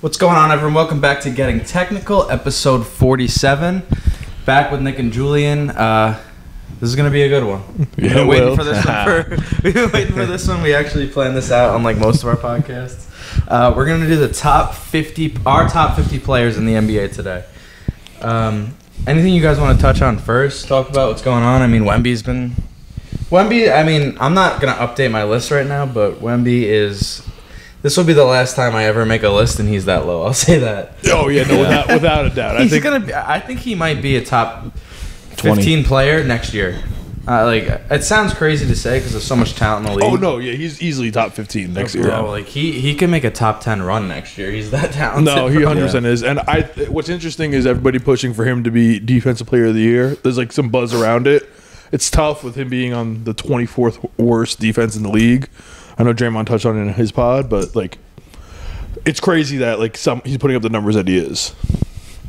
What's going on, everyone? Welcome back to Getting Technical, episode 47. Back with Nick and Julian. This is gonna be a good one. We've been waiting for this one. We actually planned this out, unlike most of our podcasts. We're gonna do the top 50 players in the NBA today. Anything you guys want to touch on first? Talk about what's going on. I mean, Wemby. I mean, I'm not gonna update my list right now, but Wemby is. This will be the last time I ever make a list, and he's that low. I'll say that. Oh yeah, no, without a doubt. I think he might be a top 15 player next year. It sounds crazy to say because there's so much talent in the league. Oh no, yeah, he's easily top 15 next year. Bro, like he can make a top 10 run next year. He's that talented. No, he 100% is. And what's interesting is everybody pushing for him to be defensive player of the year. There's like some buzz around it. It's tough with him being on the 24th worst defense in the league. I know Draymond touched on it in his pod, but like, it's crazy that like he's putting up the numbers that he is.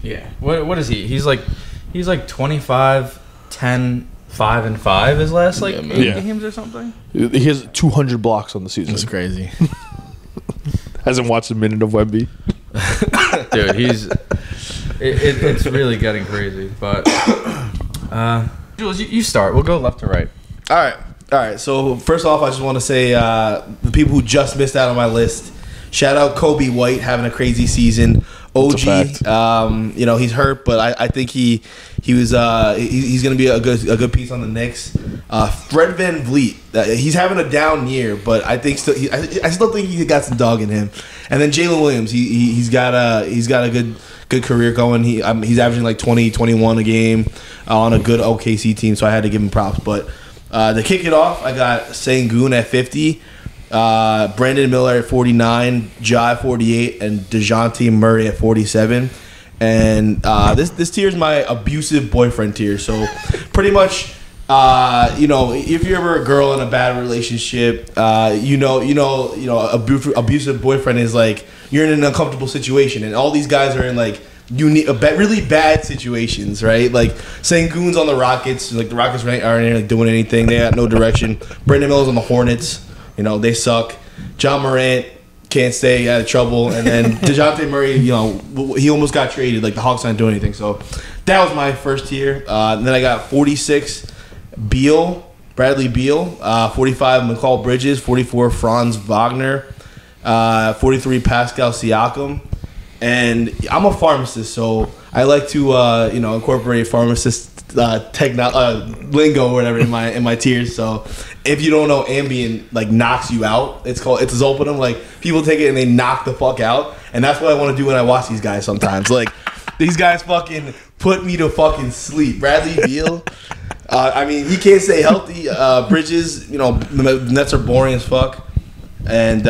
Yeah. What is he? He's like 25, 10, 5 and 5 his last 8 games or something. He has 200 blocks on the season. That's crazy. Hasn't watched a minute of Wemby. Dude, it's really getting crazy. But Jules, you start. We'll go left to right. All right. So first off, I just want to say the people who just missed out on my list. Shout out Kobe White having a crazy season. OG, he's hurt, but I think he's going to be a good piece on the Knicks. Fred VanVleet, he's having a down year, but I still think he's got some dog in him. And then Jalen Williams, he's got a good career going. He's averaging like 20, 21 a game on a good OKC team, so I had to give him props. But to kick it off, I got Sengun at 50. Brandon Miller at 49, Ja at 48, and DeJounte Murray at 47. And this tier is my abusive boyfriend tier. So pretty much, if you're ever a girl in a bad relationship, abusive boyfriend is like you're in an uncomfortable situation, and all these guys are in like really bad situations, right? Like Sengun's on the Rockets, like the Rockets aren't like doing anything. They got no direction. Brandon Miller's on the Hornets. They suck. John Morant can't stay out of trouble. And then DeJounte Murray, he almost got traded. Like, the Hawks aren't doing anything. So, that was my first tier. And then I got 46, Bradley Beal. 45, McCall Bridges. 44, Franz Wagner. 43, Pascal Siakam. And I'm a pharmacist, so I like to, incorporate pharmacist lingo or whatever in my tiers. So if you don't know, Ambien like knocks you out. It's Zolpidem. Like, people take it and they knock the fuck out, and that's what I want to do when I watch these guys sometimes. Like, these guys fucking put me to fucking sleep. Bradley Beal, he can't stay healthy. Bridges, the Nets are boring as fuck. And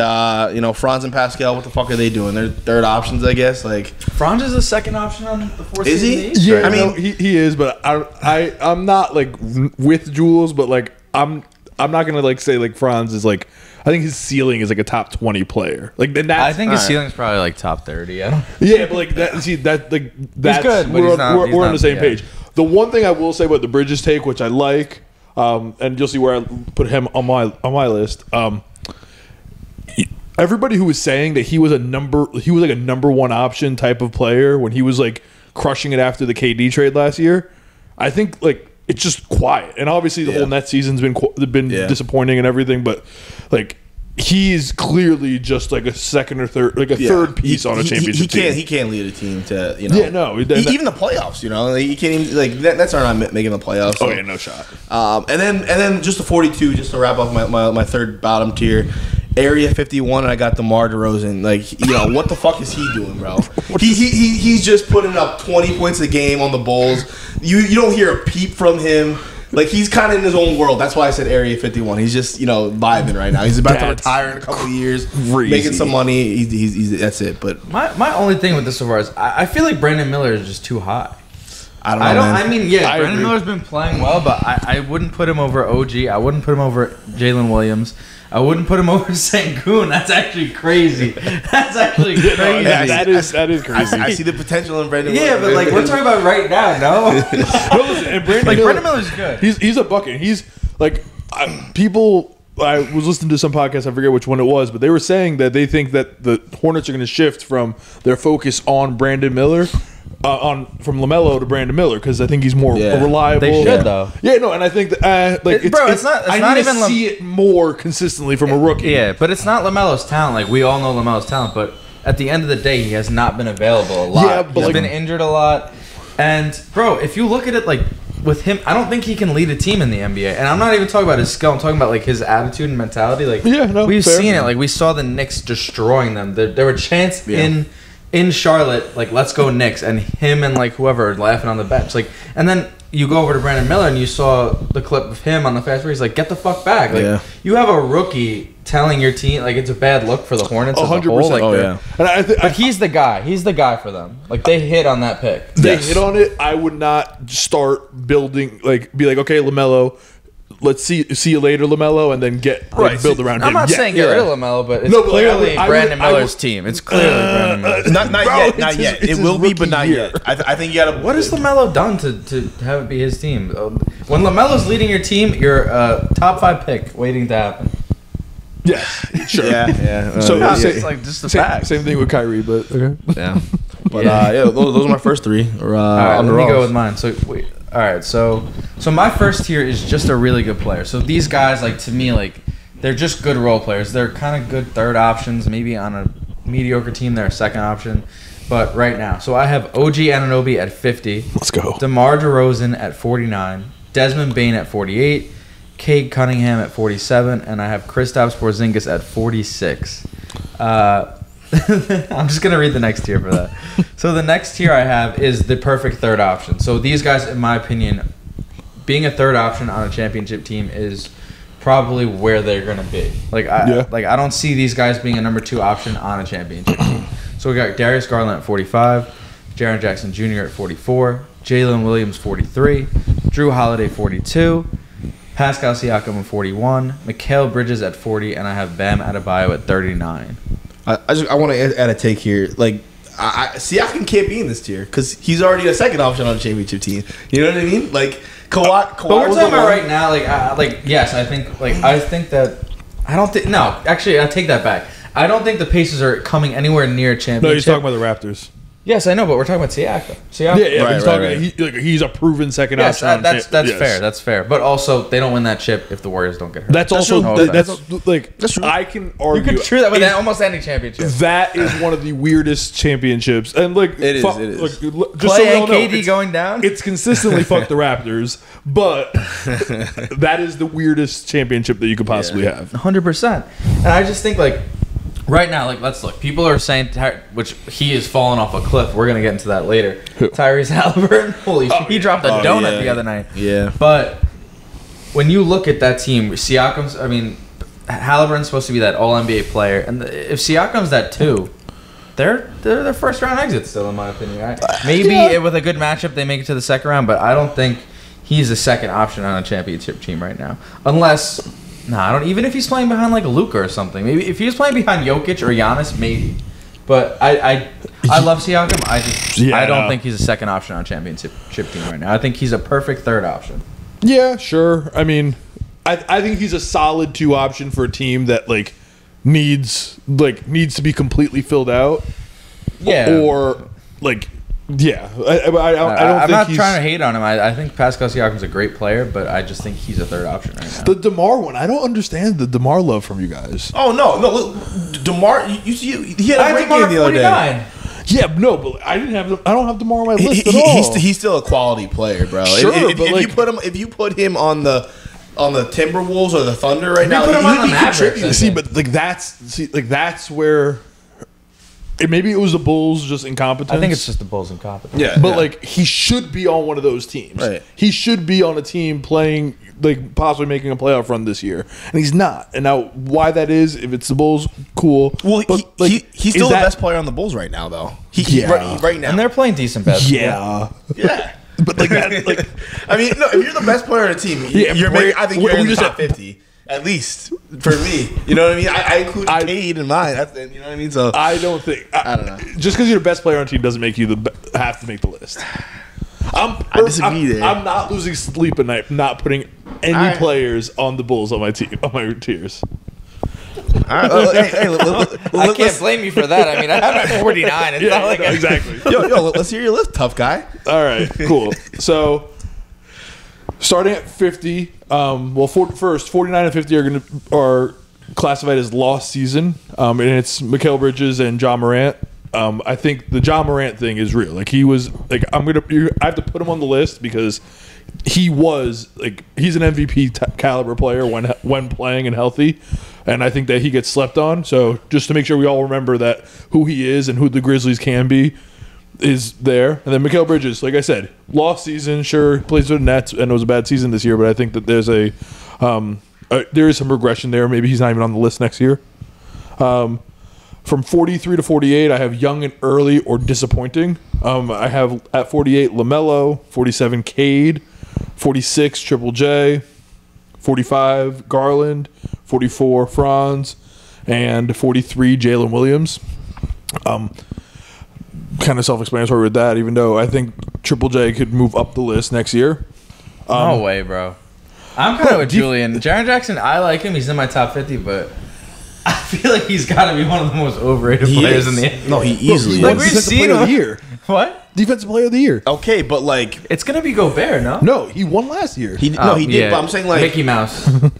Franz and Pascal, what the fuck are they doing? They're third options, I guess. Like, Franz is the second option on the fourth. Is he? Yeah, he is, but I'm not like with Jules, but like I'm not gonna like say like Franz is like. I think his ceiling is like a top 20 player. Like, then I think his ceiling is probably like top 30. Yeah, but like that. See that's he's good, but we're on the same page. The one thing I will say about the Bridges take, which I like, and you'll see where I put him on my list. Everybody who was saying that he was like a number one option type of player when he was like crushing it after the KD trade last year, I think like it's just quiet. And obviously the whole Nets season's been disappointing and everything, but like he's clearly just like a second or third, like a third piece on a championship team. He can't lead a team to even the playoffs. He can't even like that's not making the playoffs. So. Oh yeah, no shot. And then just the 42, just to wrap up my third bottom tier. Area 51, and I got DeMar DeRozan. Like, what the fuck is he doing, bro? He's just putting up 20 points a game on the Bulls. You don't hear a peep from him. Like, he's kind of in his own world. That's why I said Area 51. He's just, vibing right now. He's about to retire in a couple of years, making some money. He's that's it. But my only thing with this so far is I feel like Brandon Miller is just too high. I don't know. Brandon Miller's been playing well, but I wouldn't put him over OG. I wouldn't put him over Jalen Williams. I wouldn't put him over Sengun. That's actually crazy. That's actually crazy. That is crazy. I see the potential in Brandon Miller. Yeah, but like we're talking about right now, no? Brandon Miller's good. He's a bucket. He's like people I was listening to some podcast, I forget which one it was, but they were saying that they think that the Hornets are going to shift from their focus on Brandon Miller, from LaMelo to Brandon Miller, because I think he's more reliable. They should though. Yeah, no, and I think that it's not even see it more consistently from a rookie. Yeah, but it's not LaMelo's talent. Like, we all know LaMelo's talent, but at the end of the day, he has not been available a lot. Yeah, but he's been injured a lot. And bro, if you look at it like with him, I don't think he can lead a team in the NBA. And I'm not even talking about his skill. I'm talking about like his attitude and mentality. Like, we've seen it. Like, we saw the Knicks destroying them. There were chants in Charlotte, like, let's go Knicks, and him and like whoever laughing on the bench. Like, and then you go over to Brandon Miller and you saw the clip of him on the fast break. He's like, get the fuck back. Like, you have a rookie telling your team like it's a bad look for the Hornets as a whole. Like, And but he's the guy. He's the guy for them. Like, they hit on that pick. They hit on it. I would not start building be like, okay, LaMelo, let's see you later, LaMelo, and then build around him. I'm not saying get rid of LaMelo, but it's clearly Brandon Miller's team. It's clearly Brandon Miller's team. Not yet. It will be, but not yet. I think you got to. What has LaMelo done to have it be his team? When LaMelo's leading your team, you're a top 5 pick waiting to happen. Yeah, sure. Yeah. So it's like just the fact. Same thing with Kyrie, but okay. Yeah. But those are my first 3. All right, let me go with mine. So wait. All right, so my first tier is just a really good player. So these guys, like, to me, like, they're just good role players. They're kind of good third options. Maybe on a mediocre team, they're a second option. But right now, so I have OG Anunoby at 50. Let's go. DeMar DeRozan at 49. Desmond Bane at 48. Cade Cunningham at 47. And I have Kristaps Porzingis at 46. I'm just going to read the next tier for that. So the next tier I have is the perfect third option. So these guys, in my opinion, being a third option on a championship team is probably where they're going to be. Like, I don't see these guys being a number 2 option on a championship team. So we got Darius Garland at 45, Jaren Jackson Jr. at 44, Jalen Williams 43, Drew Holiday 42, Pascal Siakam at 41, Mikal Bridges at 40, and I have Bam Adebayo at 39. I want to add a take here. Like, Siakam can't be in this tier because he's already a second option on a championship team. You know what I mean? Like, Kawhi. But we're talking about right now. Yes, I think that. I don't think. No, actually, I take that back. I don't think the Pacers are coming anywhere near a championship. No, he's talking about the Raptors. Yes, I know, but we're talking about Siakam. He's a proven second option. That's fair. That's fair. But also, they don't win that chip if the Warriors don't get hurt. That's true. I can argue. You could true that with almost any championship. That is one of the weirdest championships, and it is. Just Clay so and KD going down. It's consistently fuck the Raptors, but that is the weirdest championship that you could possibly have. 100%. And I just think right now, let's look. People are saying, which he is falling off a cliff. We're going to get into that later. Tyrese Halliburton, holy shit. He dropped a donut the other night. Yeah. But when you look at that team, Halliburton's supposed to be that all-NBA player. And if Siakam's that too, they're their first-round exit still, in my opinion. Right? Maybe with a good matchup, they make it to the second round, but I don't think he's a second option on a championship team right now. Unless... I don't. Even if he's playing behind like Luka or something, maybe if he was playing behind Jokic or Giannis, maybe. But I love Siakam. I don't think he's a second option on a championship team right now. I think he's a perfect third option. Yeah, sure. I mean, I think he's a solid 2 option for a team that needs to be completely filled out. Yeah. Or Yeah, I don't. I'm not trying to hate on him. I think Pascal Siakam's a great player, but I just think he's a third option right now. The DeMar one, I don't understand the DeMar love from you guys. Oh no! Look, DeMar, you see, he had a great game the other day. Yeah, no, but I don't have DeMar on my list at all. He's still a quality player, bro. Sure, if you put him on the Timberwolves or the Thunder right now, put him on the Mavericks. See, but that's where. Maybe it was the Bulls just incompetence. I think it's just the Bulls incompetence. Yeah, but he should be on one of those teams. Right. He should be on a team playing, possibly making a playoff run this year, and he's not. And now, why that is? If it's the Bulls, cool. Well, he's still the best player on the Bulls right now, though. Right now, and they're playing decent basketball. Yeah. But that, I mean, no. If you're the best player on a team, I think you're in the top 50. At least for me, you know what I mean. I include Cade in mine. You know what I mean. So I don't think. I don't know. Just because you're the best player on a team doesn't make you have to make the list. I disagree there. I'm not losing sleep at night not putting any players on the Bulls on my team, on my tiers. All right. I can't blame you for that. I mean, I have at 49. It's not like exactly. Yo, let's hear your list, tough guy. All right, cool. So, starting at 50, first 49 and 50 are classified as lost season, and it's Mikal Bridges and John Morant. I think the John Morant thing is real. Like he was like I have to put him on the list because he was like he's an MVP caliber player when playing and healthy, and I think that he gets slept on. So just to make sure we all remember that who he is and who the Grizzlies can be is there. And then Mikal Bridges, like I said, lost season, sure, plays for the Nets, and it was a bad season this year, but I think that there's there is some regression there. Maybe he's not even on the list next year. From 43 to 48, I have young and early or disappointing. I have at 48 LaMelo, 47 Cade, 46 Triple J, 45 Garland, 44 Franz, and 43 Jalen Williams. Kind of self-explanatory with that, even though I think Triple J could move up the list next year. No way, bro. I'm kind of with Julian. Jaren Jackson, I like him. He's in my top 50, but I feel like he's got to be one of the most overrated players in the NBA. No, he easily Like, is. we've Defensive seen player of him. the year. What? Defensive player of the year. Okay, but like It's going to be Gobert, no? No, he won last year. he did. But I'm saying like Mickey Mouse. he's Bro,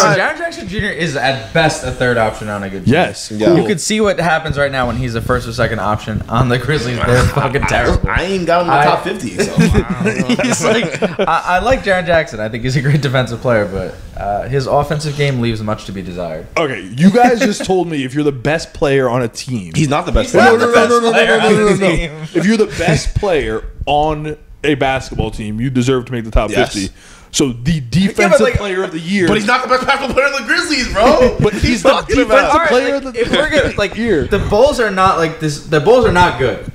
not. Jaren Jackson Jr. is at best a third option on a good team. Yes. Yeah. You could see what happens right now when he's a first or second option on the Grizzlies. They're fucking terrible. I ain't got him in the top 50. So He's like, I like Jaren Jackson. I think he's a great defensive player, but his offensive game leaves much to be desired. Okay, you guys just told me if you're the best player on a team. he's not the best. He's not player. the best player on the team. If you're the best player on a basketball team, you deserve to make the top Yes. 50. So the defensive like- player of the year. But he's not the best basketball player in the Grizzlies, bro. But he's the talking defensive about? All right, player like, of the if we're gonna like year. the Bulls are not like this. The Bulls are not good,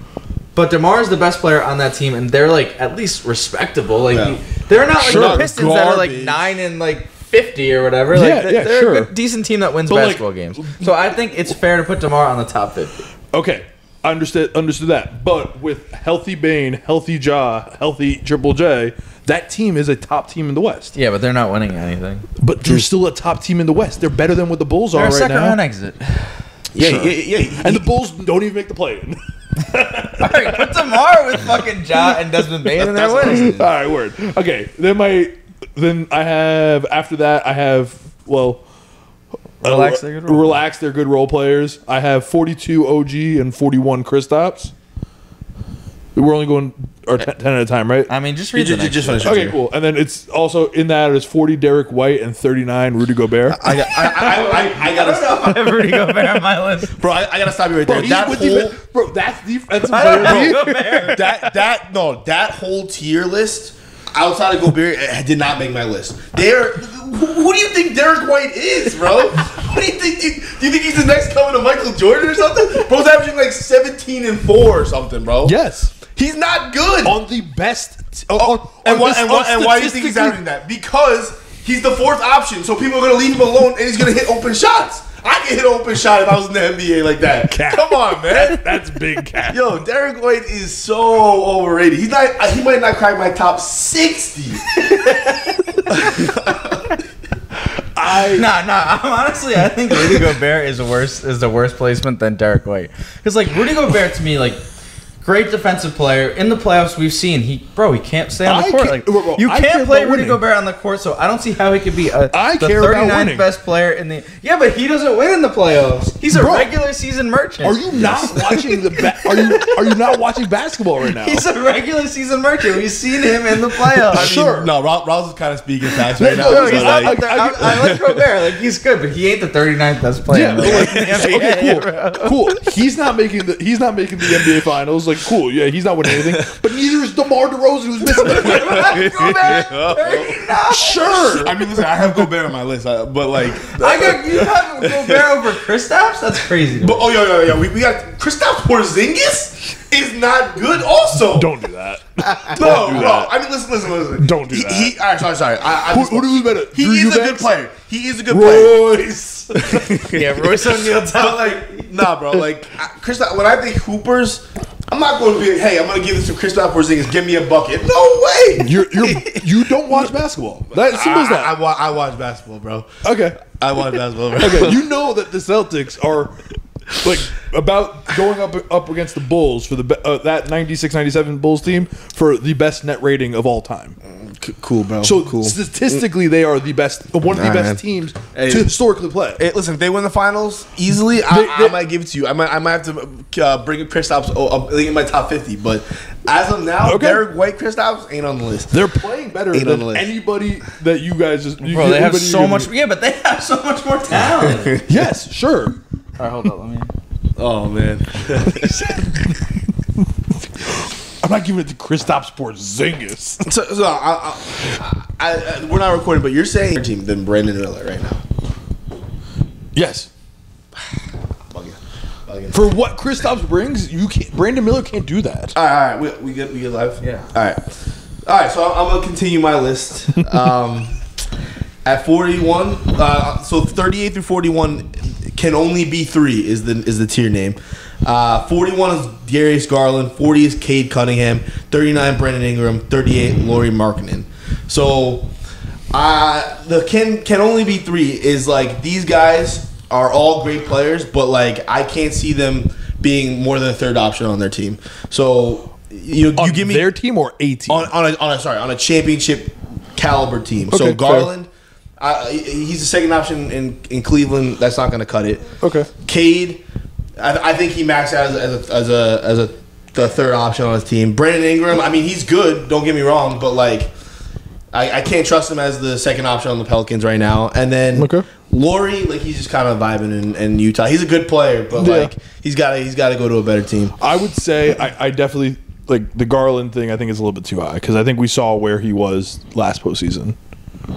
but DeMar is the best player on that team, and they're like at least respectable. Like Yeah. they're not like Sure. the Pistons that are like Garbage. 9 and like 50 or whatever. Like, Yeah, yeah, they're sure. a good, decent team that wins But, like- basketball games. So I think it's fair to put DeMar on the top 50. Okay, I understood that. But with healthy Bane, healthy Ja, healthy Triple J, that team is a top team in the West. Yeah, but they're not winning anything. But they're still a top team in the West. They're better than what the Bulls They're are a right second now. round exit. Yeah, Sure. yeah. And the Bulls don't even make the play-in. All right, put DeMar with fucking Ja and Desmond Bane, and they're winning. All right, word. Okay, then I have after that I have Relax, they're good role relax. They're good role players. I have 42 OG and 41 Kristaps. We're only going 10 at a time, right? I mean, just read the next Just one. finish. Okay, cool. And then it's also in that is 40 Derek White and 39 Rudy Gobert. I gotta, Rudy Gobert on my list. bro. I gotta stop you right there. He's That with whole, bro, that's defensive I player don't of the know year. Gobert. that whole tier list outside of Gobert did not make my list. Who do you think Derek White is, bro? What do you think? Do you think he's the next coming to Michael Jordan or something? Bro's averaging like 17 and 4 or something, bro. Yes. He's not good. On the best. And why do you think he's averaging that? Because he's the fourth option, so people are gonna leave him alone, and he's gonna hit open shots. I can hit an open shot if I was in the NBA like that. Cap. Come on, man. That's big cap. Yo, Derek White is so overrated. He might not crack my top 60. I think Rudy Gobert is the worst placement than Derek White. Because like Rudy Gobert to me, like great defensive player in the playoffs. We've seen he can't stay on the court. Like you I can't care play about Rudy winning. Gobert on the court, so I don't see how he could be the care about 39th winning. best player in the. Yeah, but he doesn't win in the playoffs. He's a Bro, regular season merchant. Are you not watching Are you not watching basketball right now? He's a regular season merchant. We've seen him in the playoffs. Sure. No, Ross is kind of speaking facts right now. No, so he's like- not. I like Gobert. Like he's good, but he ain't the 39th best player. Yeah, in but the like, NBA, okay, bro. cool. He's not making the NBA finals. Like, cool. Yeah, he's not winning anything. But neither is DeMar DeRozan, who's missing. Gobert, 39. Sure. I mean, listen, I have Gobert on my list, but like, You have Gobert over Kristaps? That's crazy. to me. but yo, we got Kristaps Porzingis is not good. Also, Don't do that. no, do bro. that. I mean, listen. Don't do that. All right, sorry. Who do we better? He Drew is a Eubanks? good player. He is a good player. Royce. Yeah, Royce O'Neal But like, nah, bro. Like, Kristaps. When I think Hoopers, I'm not going to be like, hey, I'm going to give this to Kristaps Porzingis. Give me a bucket. No way. You don't watch basketball. That simple as that. I watch basketball, bro. Okay. I watch basketball, bro. Okay. You know that the Celtics are like about going up against the Bulls for that 96-97 Bulls team for the best net rating of all time. Cool, bro. So cool. Statistically, they are the best, one of the best teams to historically play. Hey, listen, if they win the finals easily, I might give it to you. I might have to bring Kristaps in my top 50. But as of now, Derek White, Kristaps ain't on the list. They're playing better than anybody that you guys just. Bro, they have so much. Yeah, but they have so much more talent. Yes, sure. All right, hold on. Let me. Oh man. I'm not giving it to Kristaps Porzingis. So we're not recording, but you're saying your team than Brandon Miller right now. Yes. Bugging. For what Kristaps brings, Brandon Miller can't do that. All right. We get live. Yeah. All right. So I'm gonna continue my list. At 41, so 38 through 41 can only be 3 is the tier name. 41 is Darius Garland, 40 is Cade Cunningham, 39 Brandon Ingram, 38 Lauri Markkanen. So the can only be 3 is like these guys are all great players, but like I can't see them being more than a third option on their team. So you give me their team or a team on a championship caliber team. Okay, so Garland. He's the second option in Cleveland. That's not going to cut it. Okay. Cade, I think he maxed out as the third option on his team. Brandon Ingram, I mean, he's good. Don't get me wrong, but like, I can't trust him as the second option on the Pelicans right now. And then Lauri, like he's just kind of vibing in Utah. He's a good player, but like he's got to go to a better team. I would say I definitely like the Garland thing. I think is a little bit too high because I think we saw where he was last postseason,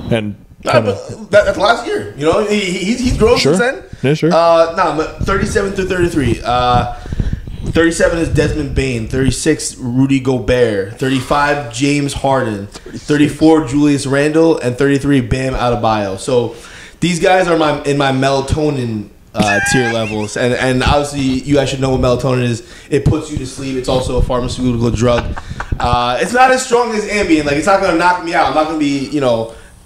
and. That's last year. You know, he's grown since then. Yeah, sure. 37 through 33. 37 is Desmond Bane. 36, Rudy Gobert. 35, James Harden. 34, Julius Randle. And 33, Bam Adebayo. So these guys are in my melatonin tier levels. And obviously, you guys should know what melatonin is. It puts you to sleep. It's also a pharmaceutical drug. It's not as strong as Ambien. Like, it's not going to knock me out. I'm not going to be,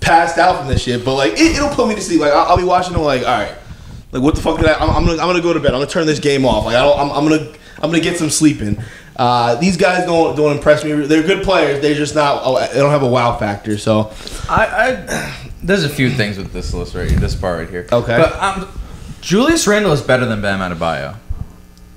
passed out from this shit, but like it'll put me to sleep. Like I'll be watching them, like, all right, like what the fuck did I'm gonna go to bed. I'm gonna turn this game off. Like I'm gonna get some sleep in. These guys don't impress me. They're good players. They're just not. They don't have a wow factor. So there's a few things with this list right here, this part right here. Okay, but Julius Randle is better than Bam Adebayo.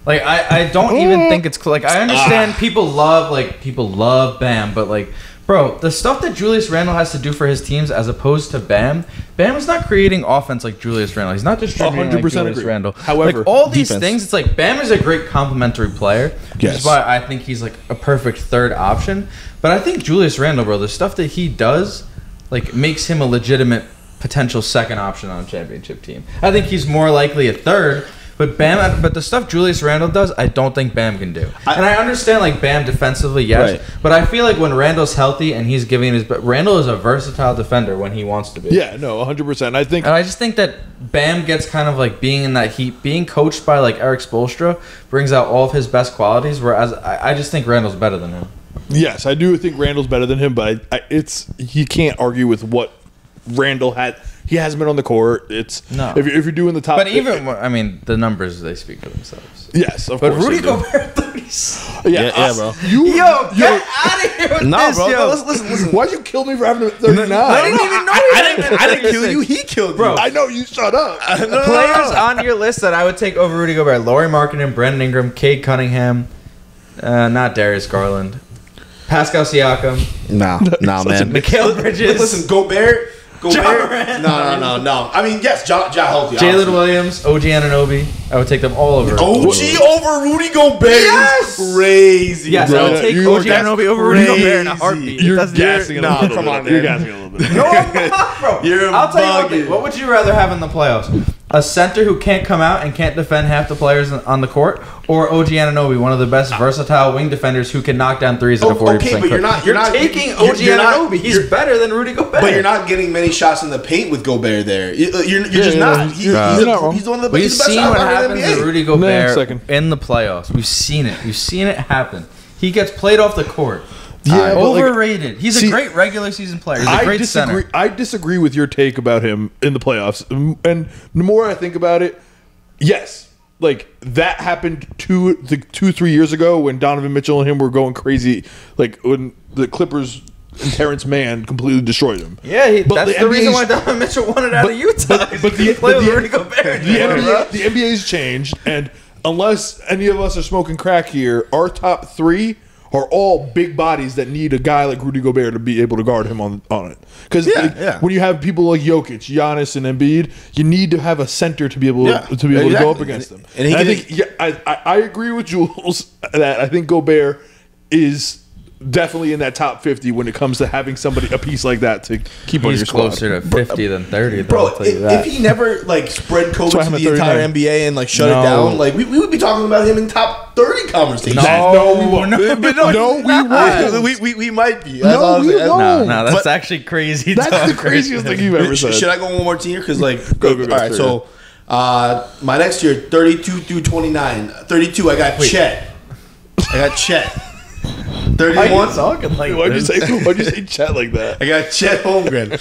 Like I don't even think it's like I understand people love Bam, but like. Bro, the stuff that Julius Randle has to do for his teams as opposed to Bam is not creating offense like Julius Randle. He's not distributing like Julius Randle. However, like all these things, it's like Bam is a great complementary player, which is why I think he's like a perfect third option. But I think Julius Randle, bro, the stuff that he does, like makes him a legitimate potential second option on a championship team. I think he's more likely a third. But but the stuff Julius Randle does, I don't think Bam can do. And I understand like Bam defensively, yes. Right. But I feel like when Randle's healthy and he's giving his, but Randle is a versatile defender when he wants to be. Yeah, no, 100%. I just think that Bam gets kind of like being in that heat, being coached by like Eric Spoelstra brings out all of his best qualities. Whereas I just think Randle's better than him. Yes, I do think Randle's better than him, but you can't argue with what Randle had. He hasn't been on the court. If you're doing the top, but even the numbers they speak for themselves. Yes, of course. But Rudy Gobert 30. Yeah, bro. Get out of here with this, bro. yo. Listen. Why'd you kill me for having 39? I didn't even know. I didn't kill you. He killed bro. you. I know you. Shut up. Players on your list that I would take over Rudy Gobert: Lauri Markkanen, Brandon Ingram, Cade Cunningham, not Darius Garland, Pascal Siakam. No, man. Mikal Bridges. Listen, Gobert. No. I mean, yes, Ja healthy. Jalen Williams, OG Anunoby. I would take them all over. OG over Rudy Gobert is crazy. Yes, bro. I would take OG Anunoby over Rudy Gobert in a heartbeat. You're gassing it a little bit. Come on, man. You're gassing it a little bit. No, I'm not, bro. I'll tell you one thing. What would you rather have in the playoffs? A center who can't come out and can't defend half the players on the court, or OG Anunoby, one of the best versatile wing defenders who can knock down threes at a 40% Okay, but you're not taking OG Anunoby. He's better than Rudy Gobert. But you're not getting many shots in the paint with Gobert there. You're just not. He's one of the We've best seen what happens in the NBA. to Rudy Gobert in the playoffs. We've seen it. We've seen it happen. He gets played off the court. Yeah, overrated. He's a great regular season player. He's a great center. I disagree with your take about him in the playoffs. And the more I think about it, yes, like that happened 3 years ago when Donovan Mitchell and him were going crazy. Like when the Clippers and Terrence Mann completely destroyed him. Yeah, that's the reason why Donovan Mitchell wanted out of Utah. But the NBA's changed, and unless any of us are smoking crack here, our top three are all big bodies that need a guy like Rudy Gobert to be able to guard him on it. Because when you have people like Jokic, Giannis, and Embiid, you need to have a center to be able to go up against them. And I think I agree with Jules that I think Gobert is definitely in that top 50 when it comes to having a piece like that to keep on your squad. He's closer to 50 than 30. Bro, if he never spread COVID to the entire NBA and shut it down, we would be talking about him in top 30 conversations. No, we won't. We might be. No, we won't. No, that's actually crazy. That's the craziest thing you've ever said. Should I go one more tier? Because go. All right, so my next tier, 32 through 29. 32, I got Chet. 31. Why are you talking like why'd you say Chet like that? I got Chet Holmgren.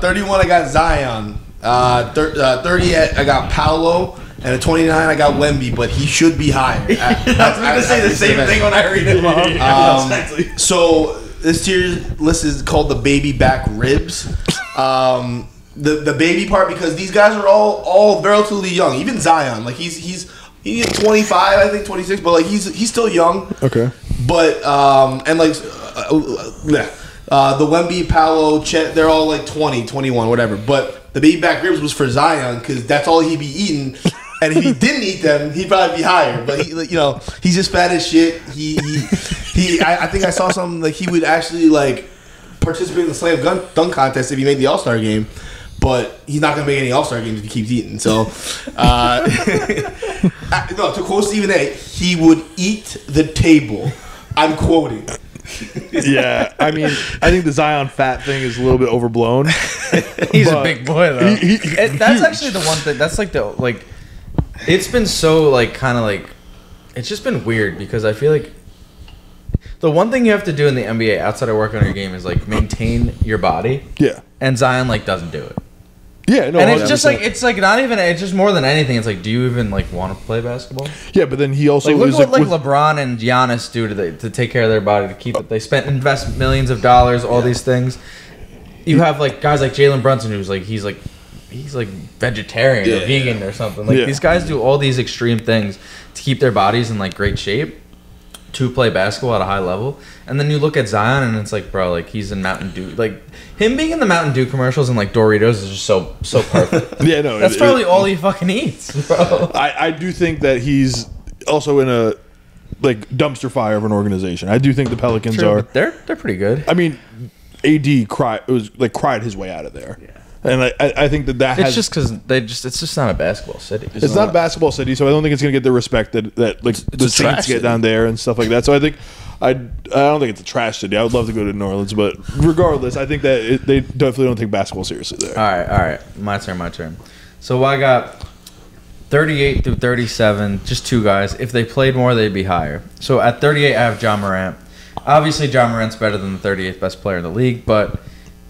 31, I got Zion. 30, I got Paolo. And at 29, I got Wemby, but he should be higher. I was going to say the same thing when I read him off. So this tier list is called the baby back ribs. The baby part, because these guys are all relatively young. Even Zion, he's 25, I think 26, but he's still young. Okay. But the Wemby, Paolo, Chet, they're all 20, 21, whatever. But the baby back ribs was for Zion because that's all he'd be eating. And if he didn't eat them, he'd probably be higher. But he's just fat as shit. I think I saw something he would actually participate in the slam dunk contest if he made the All-Star game. But he's not gonna make any All-Star games if he keeps eating. So, no. To quote Stephen A., he would eat the table. I'm quoting. Yeah, I mean, I think the Zion fat thing is a little bit overblown. He's a big boy though. That's actually the one thing. That's it's been so it's just been weird because I feel like the one thing you have to do in the NBA outside of working on your game is maintain your body. Yeah, and Zion doesn't do it. Yeah, no, and it's just it's not even. It's just more than anything. It's do you even want to play basketball? Yeah, but then he also look what LeBron and Giannis do to take care of their body to keep it. They invest millions of dollars, all these things. You have guys like Jalen Brunson, who's he's vegetarian or vegan or something. These guys do all these extreme things to keep their bodies in great shape to play basketball at a high level. And then you look at Zion and it's bro, he's in Mountain Dew. Him being in the Mountain Dew commercials and Doritos is just so perfect. Yeah, no. That's probably all he fucking eats, bro. I do think that he's also in a dumpster fire of an organization. I do think the Pelicans are they're pretty good. I mean, AD cried his way out of there. Yeah. And I think that it's just because it's just not a basketball city. It's not a basketball city, so I don't think it's gonna get the respect that the Saints get down there and stuff like that. So I think I don't think it's a trash city. I would love to go to New Orleans, but regardless, I think that they definitely don't take basketball seriously there. All right, my turn. So I got 38 through 37, just two guys. If they played more, they'd be higher. So at 38, I have John Morant. Obviously, John Morant's better than the 38th best player in the league, but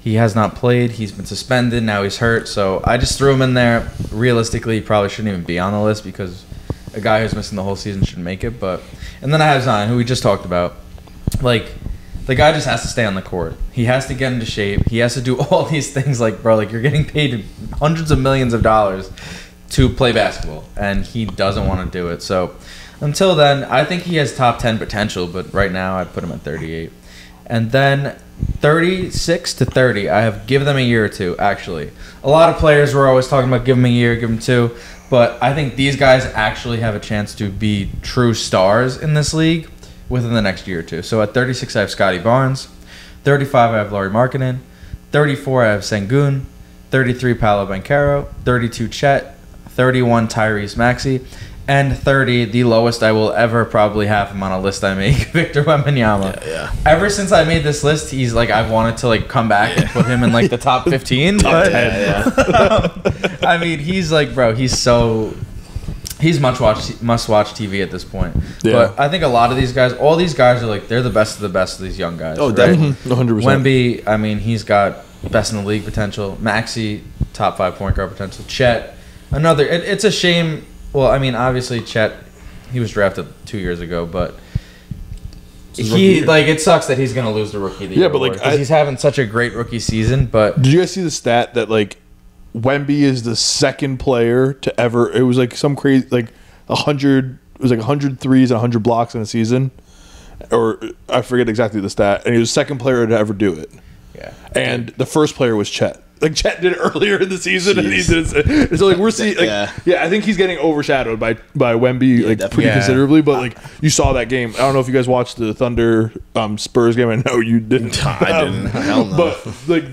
he has not played. He's been suspended. Now he's hurt. So I just threw him in there. Realistically, he probably shouldn't even be on the list because a guy who's missing the whole season shouldn't make it. And then I have Zion, who we just talked about. The guy just has to stay on the court. He has to get into shape. He has to do all these things. Bro, you're getting paid hundreds of millions of dollars to play basketball, and he doesn't want to do it. So until then, I think he has top 10 potential, but right now I put him at 38. And then 36 to 30, I have give them a year or two, actually. A lot of players were always talking about give them a year, give them two, but I think these guys actually have a chance to be true stars in this league within the next year or two. So at 36, I have Scotty Barnes. 35, I have Lauri Markkanen. 34, I have Sengun. 33, Paolo Banchero. 32, Chet. 31, Tyrese Maxey. And 30, the lowest I will ever probably have him on a list I make, Victor Wembanyama. Yeah. Ever since I made this list, he's like, I've wanted to like come back and put him in like the top 15. Top but, 10, I mean, he's like, bro, he's must watch TV at this point. Yeah. But I think a lot of these guys, all these guys are like, they're the best of the best of these young guys. Oh, right? definitely. 100%. Wemby, I mean, he's got best in the league potential. Maxey, top 5 point guard potential. Chet, another. It's a shame. Well, I mean, obviously Chet, he was drafted 2 years ago, but it sucks that he's gonna lose the rookie of the year. But like, because he's having such a great rookie season. But did you guys see the stat that like Wemby is the second player to ever? It was like some crazy like 100. It was like 100 threes and 100 blocks in a season, or I forget exactly the stat. And he was the second player to ever do it. Yeah. And the first player was Chet. Like Chet did it earlier in the season, and he did it. So like we're seeing, like, yeah, I think he's getting overshadowed by Wemby like pretty considerably. But like you saw that game. I don't know if you guys watched the Thunder Spurs game. I know you didn't. I didn't. Hell no. But like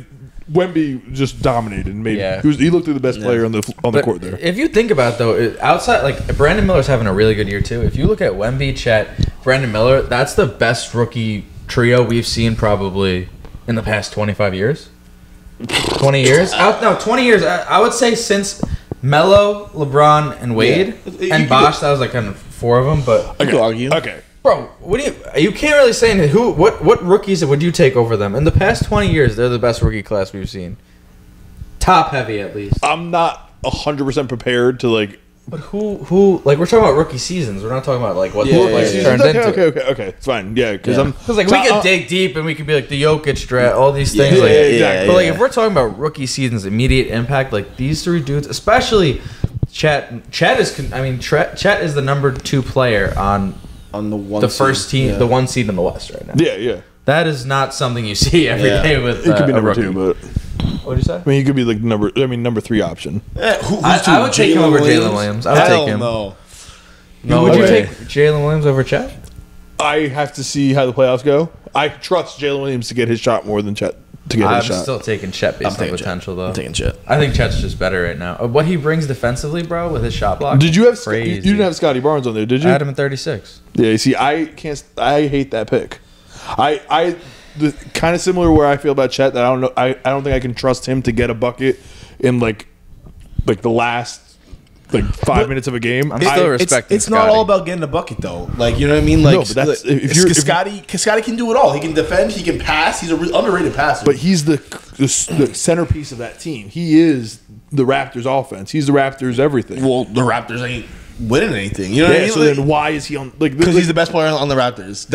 Wemby just dominated and made. Yeah. He looked like the best player on the court there. If you think about it, though, outside like Brandon Miller's having a really good year too. If you look at Wemby, Chet, Brandon Miller, that's the best rookie trio we've seen probably in the past 25 years. 20 years? 20 years. I would say since Melo, LeBron, and Wade, and Bosh. That was like kind of 4 of them. But I could argue. Okay, bro, what do you can't really say what rookies would you take over them in the past 20 years? They're the best rookie class we've seen. Top heavy, at least. I'm not 100% prepared to like. But who like we're talking about rookie seasons. We're not talking about like what turned into. Okay, it's fine. Yeah, because like we could dig deep and we could be like the Jokic draft, all these things. Exactly. But like if we're talking about rookie seasons, immediate impact, like these 3 dudes, especially Chet. Chet is the number 2 player on the first team, the 1 seed in the West right now. Yeah. That is not something you see every day with it could be a number rookie. 2, but. What did you say? I mean, he could be like number 3 option. I would take him over Jalen Williams. I would take him. No. Would you take Jalen Williams over Chet? I have to see how the playoffs go. I trust Jalen Williams to get his shot more than Chet to get his shot. I'm still taking Chet based on potential, though. I'm taking Chet. I think Chet's just better right now. What he brings defensively, bro, with his shot block. Did you have? Crazy. You didn't have Scotty Barnes on there, did you? I had him in 36. Yeah. You see, I can't. I hate that pick. Kind of similar where I feel about Chet. That I don't know. I don't think I can trust him to get a bucket in like the last 5 minutes of a game. I'm still respecting. It's not all about getting a bucket though. Like you know what I mean. Like no, but that's Scotty can do it all. He can defend. He can pass. He's an underrated passer. But he's the centerpiece of that team. He is the Raptors' offense. He's the Raptors' everything. Well, the Raptors ain't winning anything. You know what I mean? So then why is he on because he's the best player on the Raptors.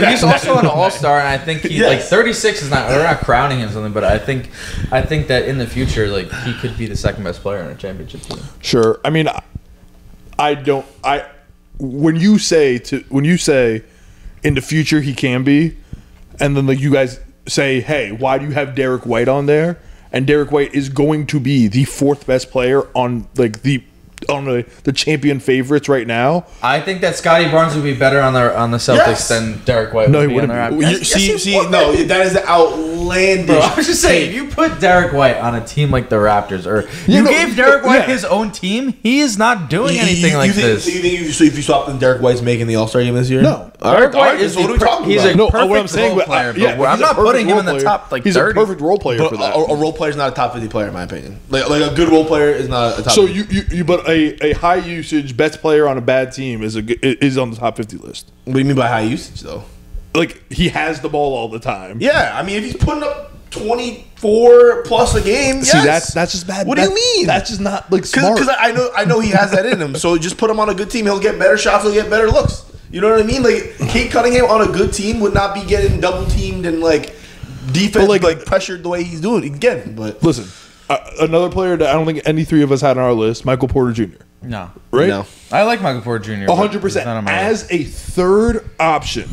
He's also an all-star, and I think he 36 is not. We're not crowning him something, but I think that in the future, like he could be the second best player on a championship team. Sure. I mean, when you say in the future he can be, and then like you guys say, hey, why do you have Derek White on there? And Derek White is going to be the 4th best player on the champion favorites right now. I think that Scotty Barnes would be better on the Celtics than Derek White would be on the Raptors. No, that is outlandish. Bro, I was just saying, if you put Derek White on a team like the Raptors, or gave Derek White his own team, he is not doing anything like this. So you think if you swap, then Derek White's making the All-Star game this year? No. Derek White is what are we talking about? He's a perfect role player, but I'm not putting him in the top 30. He's a perfect role player for that. A role player is not a top 50 player, in my opinion. Like a good role player is not a top. So 50. but a high usage best player on a bad team is on the top 50 list. What do you mean by high usage though? Like he has the ball all the time. Yeah, I mean if he's putting up 24 plus a game, see that's just bad. What do you mean? That's just not like smart. Because I know he has that in him. So just put him on a good team. He'll get better shots. He'll get better looks. You know what I mean? Like Kate Cunningham on a good team would not be getting double teamed and like defense like pressured the way he's doing again. But listen, another player that I don't think any 3 of us had on our list, Michael Porter Jr. No. Right? No. I like Michael Porter Jr. 100%. As a 3rd option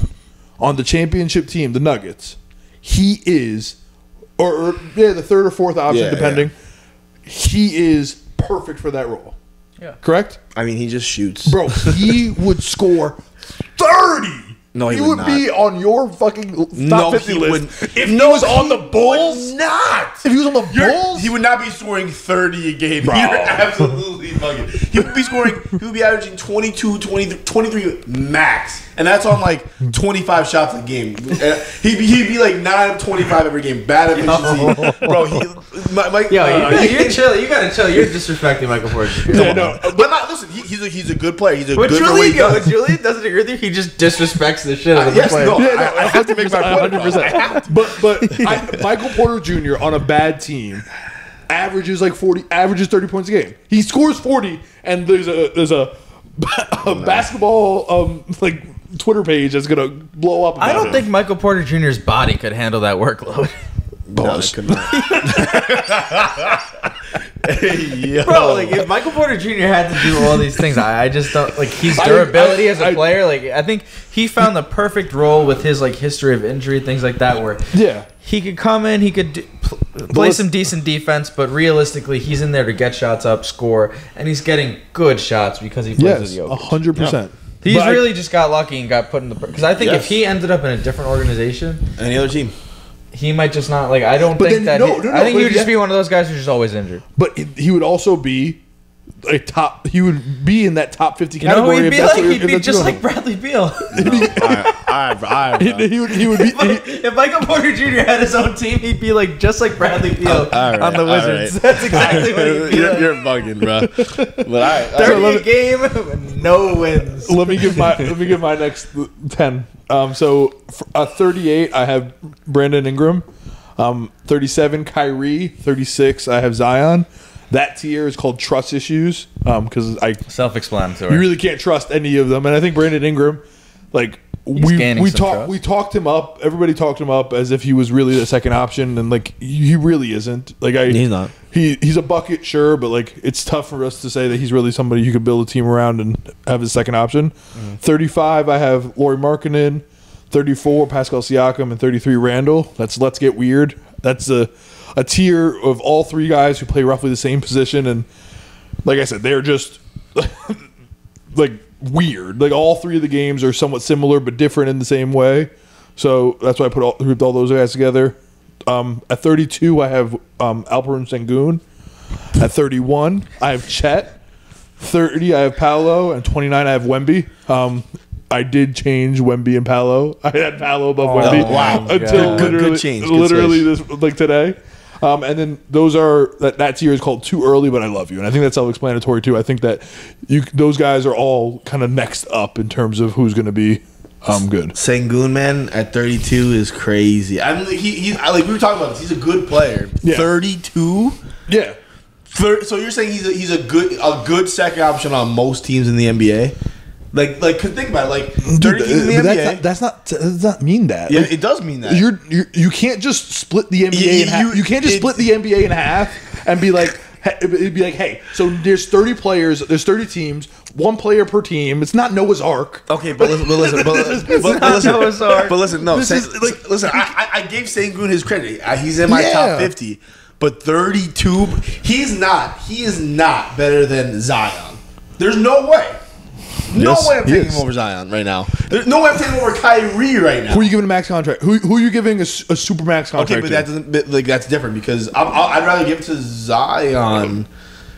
on the championship team, the Nuggets, he is, the 3rd or 4th option, depending. Yeah. He is perfect for that role. Yeah. Correct? I mean, he just shoots. Bro, he would score 30 No, he would be on your fucking top 50 list. Wouldn't. If he was on the Bulls, not. If he was on the Bulls, he would not be scoring 30 a game. Bro. You're absolutely fucking. He would be scoring. He would be averaging 22, 23 max, and that's on like 25 shots a game. He'd be like 9 of 25 every game. Bad efficiency, bro. You're chill. You gotta chill. You're disrespecting Michael Porter Jr. No. But listen, he's a good player. He's a But good Julian doesn't agree with you. He just disrespects the shit out of the player. No, I have to make my point. 100%. But Michael Porter Jr. on a bad team averages 30 points a game. He scores 40, and there's a basketball Twitter page that's gonna blow up. I don't think Michael Porter Jr.'s body could handle that workload. Boss. Bro, like if Michael Porter Jr. had to do all these things, I just don't like his durability as a player. Like I think he found the perfect role with his history of injury, things like that, where he could come in, he could play some decent defense, but realistically, he's in there to get shots up, score, and he's getting good shots because he plays with Jokic. 100%. He's really just got lucky and got put in the because I think if he ended up in a different organization, any other team. he might just not I don't think that. I think he would just be one of those guys who's just always injured. But he would also be a top. He would be in that top 50 category. He'd be just like Bradley Beal. He would be. If Michael Porter Jr. had his own team, he'd be just like Bradley Beal on the Wizards. Right. That's exactly what he'd be. You're bugging, bro. But 30 a game, no wins. Let me give my next 10. So 38, I have Brandon Ingram. 37, Kyrie. 36, I have Zion. That tier is called trust issues because self-explanatory. You really can't trust any of them, and I think Brandon Ingram, we talked him up. Everybody talked him up as if he was really the second option, and he really isn't. He's not. He's a bucket, sure, but it's tough for us to say that he's really somebody you could build a team around and have his second option. 35, I have Lauri Markkanen. 34, Pascal Siakam, and 33, Randall. Let's get weird. That's a tier of all three guys who play roughly the same position, and like I said, they're just weird. All three of the games are somewhat similar but different in the same way. So that's why I grouped all those guys together. At 32, I have Alperen Sengun. At 31, I have Chet. 30, I have Paolo, and 29, I have Wemby. I did change Wemby and Paolo. I had Paolo above Wemby. Wow! Until good change. Literally this today. And then those are that tier is called too early, but I love you, and I think that's self-explanatory too. I think that those guys are all kind of next up in terms of who's going to be good. Sengun, man, at 32 is crazy. I mean, he's we were talking about this. He's a good player. Yeah. 32. Yeah. So you're saying he's a good second option on most teams in the NBA? Cause think about it, 30 teams in the NBA. That does not mean that. Yeah, it does mean that. You can't just split the NBA in half. You can't just split the NBA in half and be like, hey, so there's 30 players, there's 30 teams, one player per team. It's not Noah's Ark. Okay, but listen, Noah's Ark. But listen, no, listen. I gave Sengun his credit. He's in my top 50, but 32, he is not better than Zion. There's no way. No way I'm taking him over Zion right now. There's no way I'm taking him over Kyrie right now. Who are you giving a max contract? Who are you giving a super max contract? Okay, but that doesn't that's different because I'd rather give it to Zion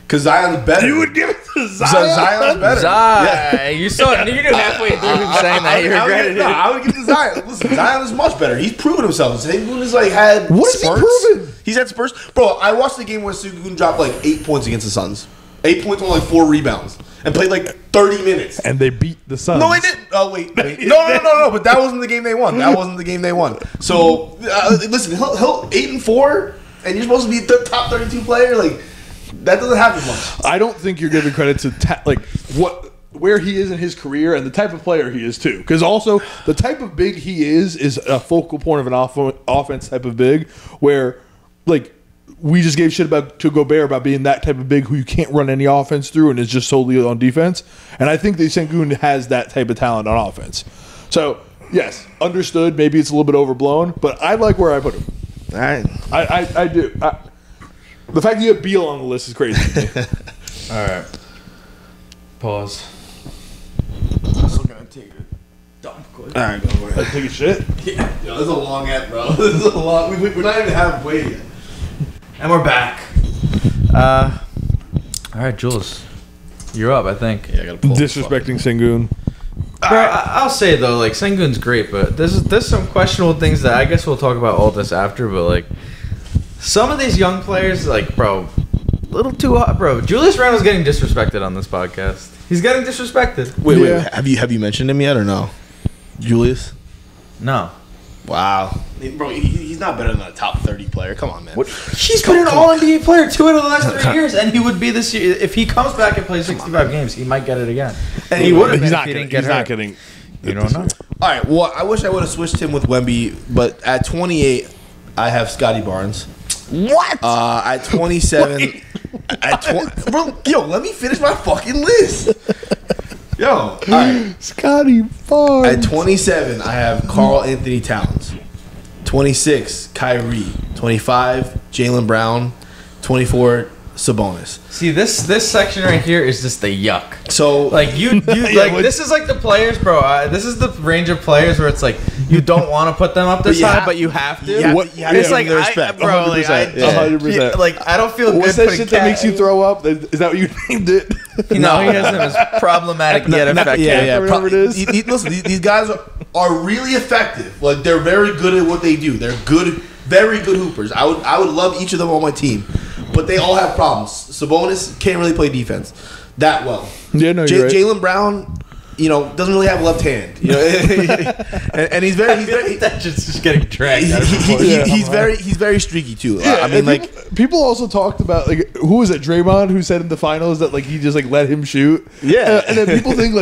because Zion's better. You would give it to Zion. Zion's better. Yeah. You knew halfway through him saying that you regretted it. I would give it to Zion. Listen, Zion is much better. He's proven himself. Sengun has had what is he proven? He's had spurts, bro. I watched the game where Sengun dropped 8 points against the Suns. 8 points on 4 rebounds. And played 30 minutes. And they beat the Suns. No, they didn't. Oh, wait. No. But that wasn't the game they won. So, listen, he'll 8-4, and you're supposed to be the top 32 player? That doesn't happen much. I don't think you're giving credit to, where he is in his career and the type of player he is, too. Because also, the type of big he is a focal point of an offense type of big where, we just gave shit to Gobert about being that type of big who you can't run any offense through and is just solely on defense. And I think that Sengun has that type of talent on offense. So, yes, understood. Maybe it's a little bit overblown, but I like where I put him. All right. I do. The fact that you have Beal on the list is crazy to me. All right. Pause. I'm still going to take a dump. All right, go for it. Take a shit. Yeah, yo, this is a long app, bro. This is a long. We're not even halfway yet. And we're back. All right, Jules, you're up. I think. Yeah, I gotta pull Disrespecting Sengun. Bro, I'll say though, like Sengun's great, but there's some questionable things that I guess we'll talk about all this after. But like, some of these young players, like, bro, a little too hot, bro. Julius Randle's getting disrespected on this podcast. He's getting disrespected. Wait. Have you mentioned him yet or no? Julius? No. Wow. Bro, he's not better than a top 30 player. Come on, man. He's been an All-NBA player 2 out of the last 3 years, and he would be this year. If he comes back and plays 65 games, he might get it again. And he would have been if he didn't get hurt. Getting. You don't know. All right, well, I wish I would have switched him with Wemby, but at 28, I have Scotty Barnes. What? At 27, bro, yo, let me finish my fucking list. Yo, all right. Scotty Barnes. At 27, I have Karl Anthony Towns. 26, Kyrie. 25, Jaylen Brown. 24, Sabonis. See, this section right here is just the yuck. So, like you like this is like the players, bro. This is the range of players where it's like you don't want to put them up this high, but you have to. It's like bro, 100%. Like I don't feel What's good. that shit that makes you throw up? Is that what you named it? No, he has them as problematic yet effective. Whatever it is. Listen, these guys are really effective. Like they're very good at what they do. They're good, very good hoopers. I would love each of them on my team. But they all have problems. Sabonis can't really play defense that well. Yeah, no, you're right. Jaylen Brown, doesn't really have a left hand. And he's very that's just getting dragged. He's very streaky too. Yeah, I mean, people also talked about who was it? Draymond, who said in the finals that he just let him shoot. Yeah, and then people think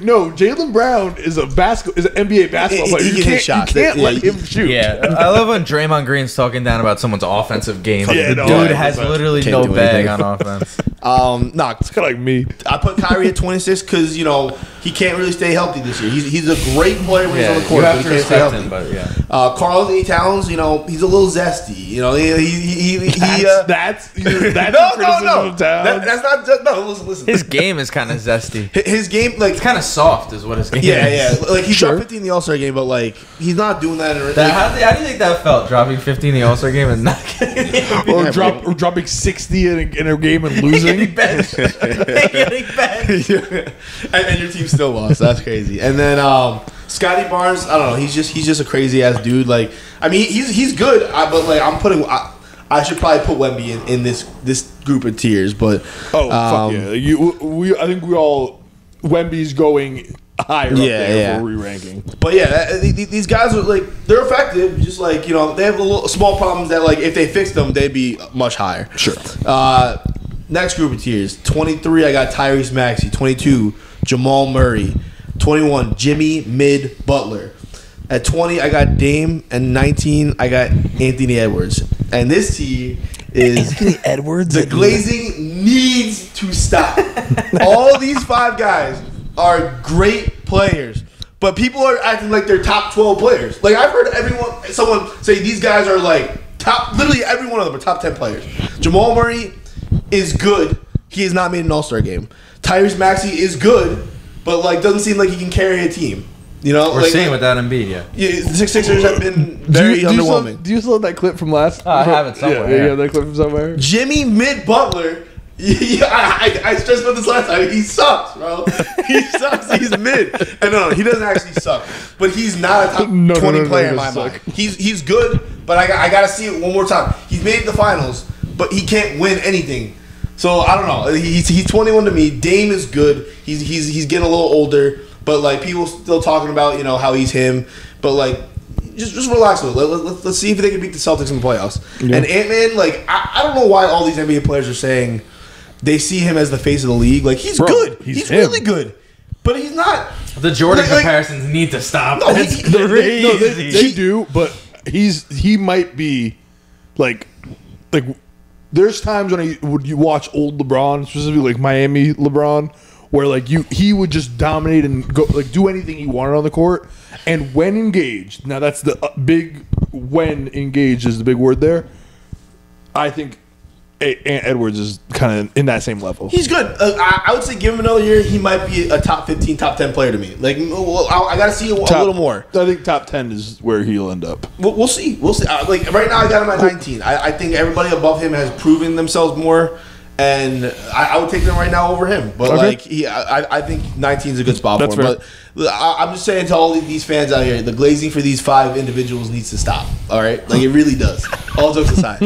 no, Jaylen Brown is an NBA basketball player. He can hit shots. You can't let him shoot. Yeah, I love when Draymond Green's talking down about someone's offensive game. Yeah, the dude has literally no bag on offense. It's kind of like me. I put Kyrie at 26 because he can't really stay healthy this year. He's a great player when he's on the court, but he can't stay healthy. But yeah, Karl Anthony Towns, he's a little zesty. That's no. That's not just, no. Listen. His game is kind of zesty. His game, it's kind of soft, is what his game is. Yeah. He dropped 50 in the All-Star game, but he's not doing that. How do you think that felt? Dropping 50 in the All-Star game and not getting the or dropping 60 in a game and losing. Getting benched. And your team still lost. That's crazy. And then Scotty Barnes, I don't know. He's just a crazy ass dude. He's good. I should probably put Wemby in this group of tiers. But fuck yeah, I think we all Wemby's going higher up there for re-ranking. But yeah, these guys are they're effective. Just they have little small problems that if they fixed them, they'd be much higher. Sure. Next group of tiers. 23, I got Tyrese Maxey. 22, Jamal Murray. 21, Jimmy Mid Butler. At 20, I got Dame. And 19, I got Anthony Edwards. And this tier is Anthony Edwards. The glazing needs to stop. All these 5 guys are great players, but people are acting like they're top 12 players. I've heard someone say these guys are top. Literally every one of them are top 10 players. Jamal Murray is good. He has not made an All-Star game. Tyrese Maxey is good, but doesn't seem like he can carry a team. We're seeing without Embiid, yeah. The Sixers have been very underwhelming. Do you still have that clip from last? I have it somewhere. Yeah, you have that clip from somewhere. Jimmy Mid Butler. I stressed about this last time. He sucks, bro. He sucks. He's mid. And no, he doesn't actually suck. But he's not a top 20 player in my mind. He's good, but I got to see it one more time. He's made the finals, but he can't win anything. So I don't know. He's 21 to me. Dame is good. He's getting a little older, but people still talking about how he's him. But just relax a little. Let's see if they can beat the Celtics in the playoffs. Yeah. And Ant-Man, I don't know why all these NBA players are saying they see him as the face of the league. He's good. He's really good. But he's not. The Jordan comparisons need to stop. No, they do, but he might be there's times when you watch old LeBron, specifically Miami LeBron, where he would just dominate and go do anything he wanted on the court, and when engaged. Now that's the big when engaged is the big word there. I think Edwards is kind of in that same level. He's good. I would say give him another year. He might be a top 15, top 10 player to me. Like, I got to see a little more. I think top 10 is where he'll end up. We'll see. We'll see. Like right now, I got him at 19. I think everybody above him has proven themselves more, and I would take them right now over him. But I think 19 is a good spot for him. Fair. But I'm just saying to all these fans out here, the glazing for these 5 individuals needs to stop. All right, like it really does. All jokes aside.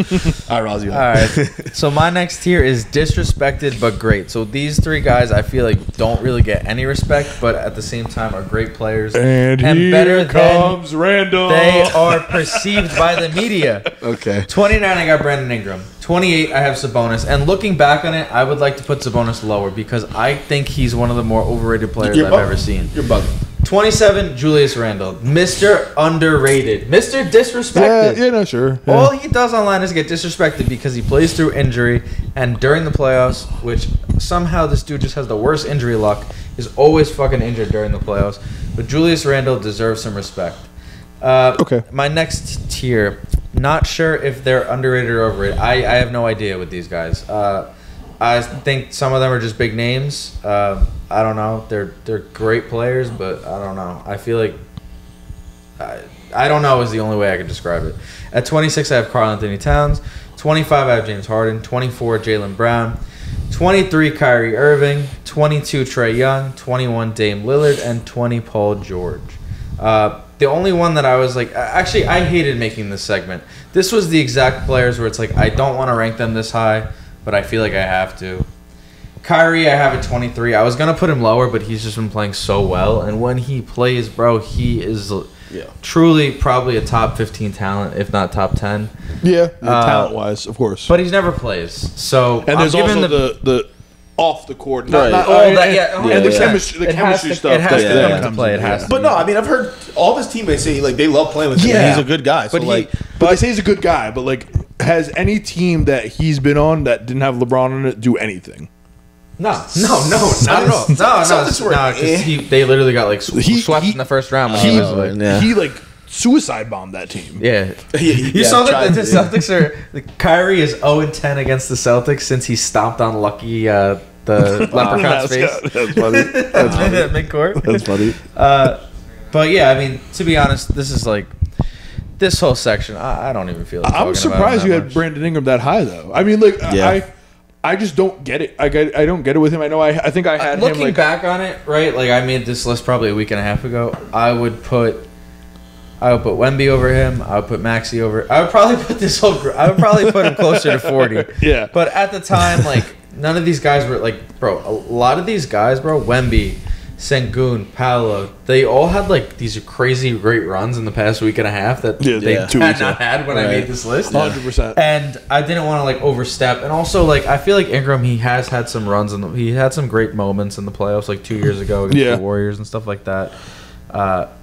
All right, Rosie. All right. So my next tier is disrespected but great. So these 3 guys I feel like don't really get any respect, but at the same time are great players and here better comes Randall. They are perceived by the media. Okay. 29, I got Brandon Ingram. 28, I have Sabonis. And looking back on it, I would like to put Sabonis lower because I think he's one of the more overrated players I've ever seen. You're bugging. 27, Julius Randle. Mr. Underrated. Mr. Disrespected. Yeah, no, sure. Yeah. All he does online is get disrespected because he plays through injury. And during the playoffs, which somehow this dude just has the worst injury luck, is always fucking injured during the playoffs. But Julius Randle deserves some respect. Okay. My next tier, not sure if they're underrated or overrated. I have no idea with these guys. I think some of them are just big names. I don't know. They're great players, but I don't know. I feel like I don't know is the only way I could describe it. At 26, I have Karl Anthony Towns. 25, I have James Harden. 24, Jaylen Brown. 23, Kyrie Irving. 22, Trae Young. 21, Dame Lillard, and 20, Paul George. The only one that I was like, actually, I hated making this segment. This was the exact players where it's like I don't want to rank them this high, but I feel like I have to. Kyrie, I have at 23. I was going to put him lower, but he's just been playing so well. And when he plays, bro, he is truly probably a top 15 talent, if not top 10. Yeah, talent-wise, of course. But he never plays. So and there's also the off the court. And the chemistry stuff. It has to come into play. It has to. But no, I mean, I've heard all of his teammates say like they love playing with him. Yeah, he's a good guy. But they say he's a good guy. But like, has any team that he's been on that didn't have LeBron on it do anything? No, not at all. No, they literally got like swept in the first round. He like suicide bombed that team. Yeah, you saw that the Celtics are. Kyrie is 0-10 against the Celtics since he stomped on Lucky the leprechaun's face. That's funny. That's funny. Midcourt. That's funny. But yeah, I mean, to be honest, this is like this whole section. I don't even feel. Like I'm surprised you had Brandon Ingram that high though. I mean, like I just don't get it. I don't get it with him. I know. I think I had him. Looking back on it, right? Like I made this list probably a week and a half ago. I would put Wemby over him. I would put Maxey over. I would probably put I would probably put him closer to 40. Yeah. But at the time, like none of these guys were like, bro. A lot of these guys, bro. Wemby, Sengun, Paolo. They all had like these crazy great runs in the past week and a half that they had not had when I made this list. 100%. And I didn't want to like overstep. And also like I feel like Ingram, he has had some runs and he had some great moments in the playoffs like 2 years ago against the Warriors and stuff like that.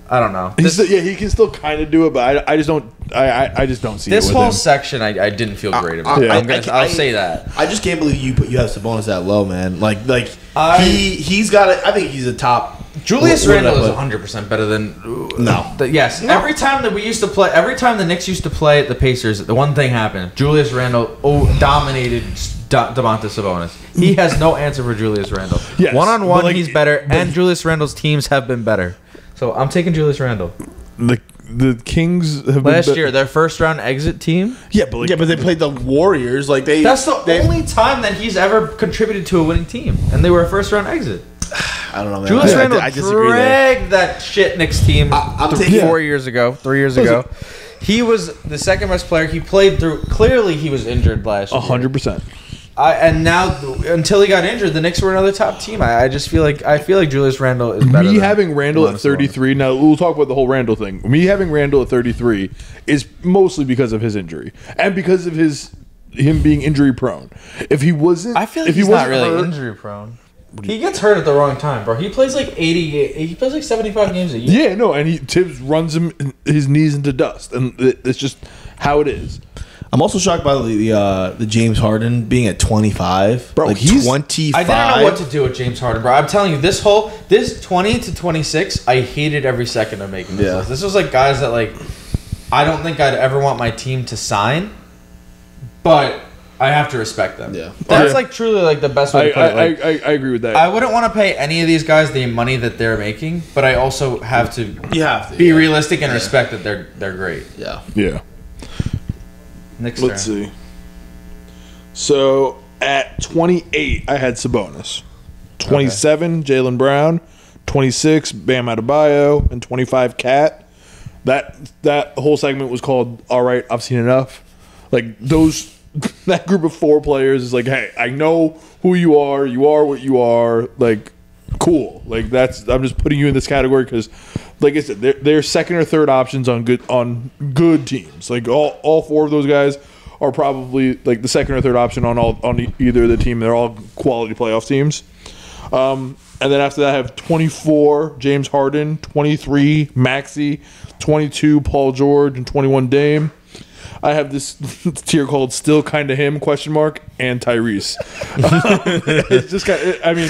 I don't know. He can still kind of do it, but I just don't. I just don't see this it with whole him. section. I didn't feel great about. I'll say that. I just can't believe you have Sabonis that low, man. He's got it. I think he's a top. Julius Randle is 100% better than yes. No. Every time the Knicks used to play the Pacers, the one thing happened. Julius Randle dominated Domantas Sabonis. He has no answer for Julius Randle. Yes, one-on-one, he's better, and Julius Randle's teams have been better. So I'm taking Julius Randle. The Kings have last year their first round exit team. Yeah, but they played the Warriors. That's the only time that he's ever contributed to a winning team, and they were a first round exit. I don't know, man. Julius Randle dragged that shit Knicks team 4 years ago, 3 years ago. He was the second best player. He played through. Clearly, he was injured last year. 100%. And now, until he got injured, the Knicks were another top team. I just feel like Julius Randle is better. Me having Randle at 33. Now we'll talk about the whole Randle thing. Me having Randle at 33 is mostly because of his injury and because of him being injury prone. If he wasn't, I feel like he's not really injury prone. He gets hurt at the wrong time, bro. He plays like 80. He plays like 75 games a year. Yeah, no, and Tibbs runs his knees into dust, and it's just how it is. I'm also shocked by the James Harden being at 25. Bro, like he's 25. I didn't know what to do with James Harden, bro. I'm telling you, this 20 to 26, I hated every second of making this list. This was like guys that like I don't think I'd ever want my team to sign, but I have to respect them. Yeah. That's like truly like the best way to put it. Like, I agree with that. I wouldn't want to pay any of these guys the money that they're making, but I also have to be realistic and respect that they're great. Yeah. Yeah. Let's see. So at 28, I had Sabonis. 27, Jaylen Brown. 26, Bam Adebayo. And 25, Cat. That whole segment was called "All Right, I've Seen Enough." Like that group of 4 players is like, hey, I know who you are. You are what you are. Like, cool. Like I'm just putting you in this category because, like I said, they're second or third options on good teams. Like all 4 of those guys are probably like the second or third option on either of the team. They're all quality playoff teams. And then after that, I have 24 James Harden, 23 Maxey, 22 Paul George, and 21 Dame. I have this tier called "Still Kinda Him?" and Tyrese. It's just I mean,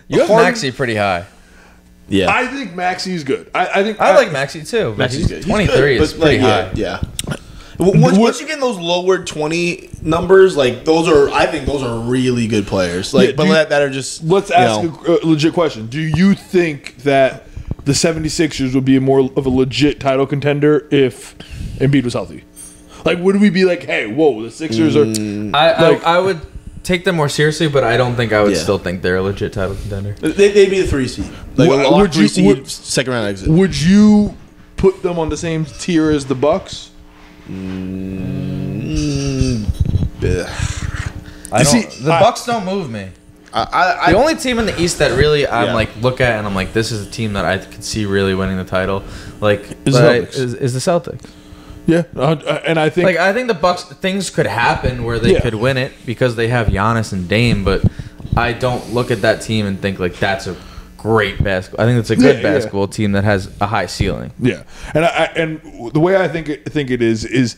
you have Maxey pretty high. Yeah, I think Maxey's good. I like Maxey too. Maxey's good. 23 is pretty high. Yeah. Once you get in those lower 20 numbers, like I think those are really good players. Like, that are just. Let's ask a legit question. Do you think that the 76ers would be more of a legit title contender if Embiid was healthy? Like, would we be like, hey, whoa, the Sixers are. I would take them more seriously, but I don't think I would still think they're a legit title contender. They'd be the 3 seed. Like, a 3 seed, second round exit. Would you put them on the same tier as the Bucks? The Bucks don't move me. The only team in the East that really I'm like look at and I'm like, this is a team that I could see really winning the title, like is the Celtics. Yeah, and I think the Bucks, things could happen where they could win it because they have Giannis and Dame, but I don't look at that team and think like that's a great basketball. I think it's a good basketball team that has a high ceiling. Yeah, and the way I think it is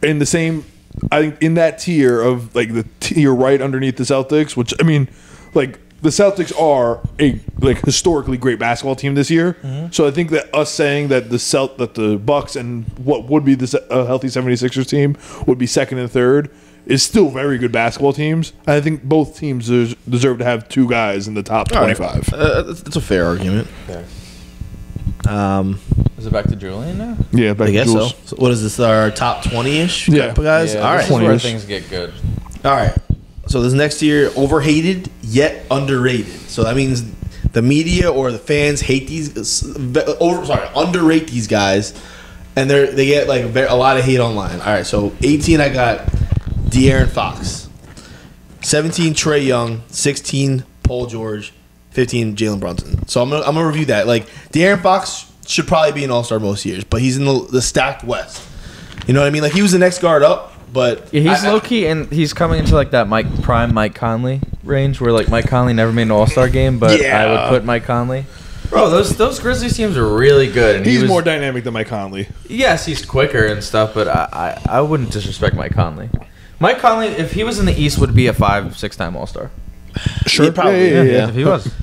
in the same. I think in that tier of like the tier right underneath the Celtics, which I mean, like the Celtics are a like historically great basketball team this year. Mm-hmm. So I think that us saying that the Bucks and what would be the healthy 76ers team would be second and third is still very good basketball teams. I think both teams deserve to have 2 guys in the top 25. That's a fair argument. Okay. Is it back to Julian now? Yeah, back I guess to Jules. so. What is this? Our top 20-ish guys? Yeah, all right. This is where things get good. All right. So this next year, overhated yet underrated. So that means the media or the fans hate underrate these guys, and they get like a lot of hate online. All right. So 18, I got De'Aaron Fox. 17, Trae Young. 16, Paul George. 15, Jalen Brunson. So I'm gonna review that. Like De'Aaron Fox should probably be an all-star most years, but he's in the stacked West. You know what I mean? Like he was the next guard up, but he's low key and he's coming into like that prime Mike Conley range where like Mike Conley never made an all-star game, but I would put Mike Conley. Bro, those Grizzlies teams are really good. And he's more dynamic than Mike Conley. Yes, he's quicker and stuff, but I wouldn't disrespect Mike Conley. Mike Conley, if he was in the East, would be a 5-6-time all-star. Sure, probably. Yeah, if he was.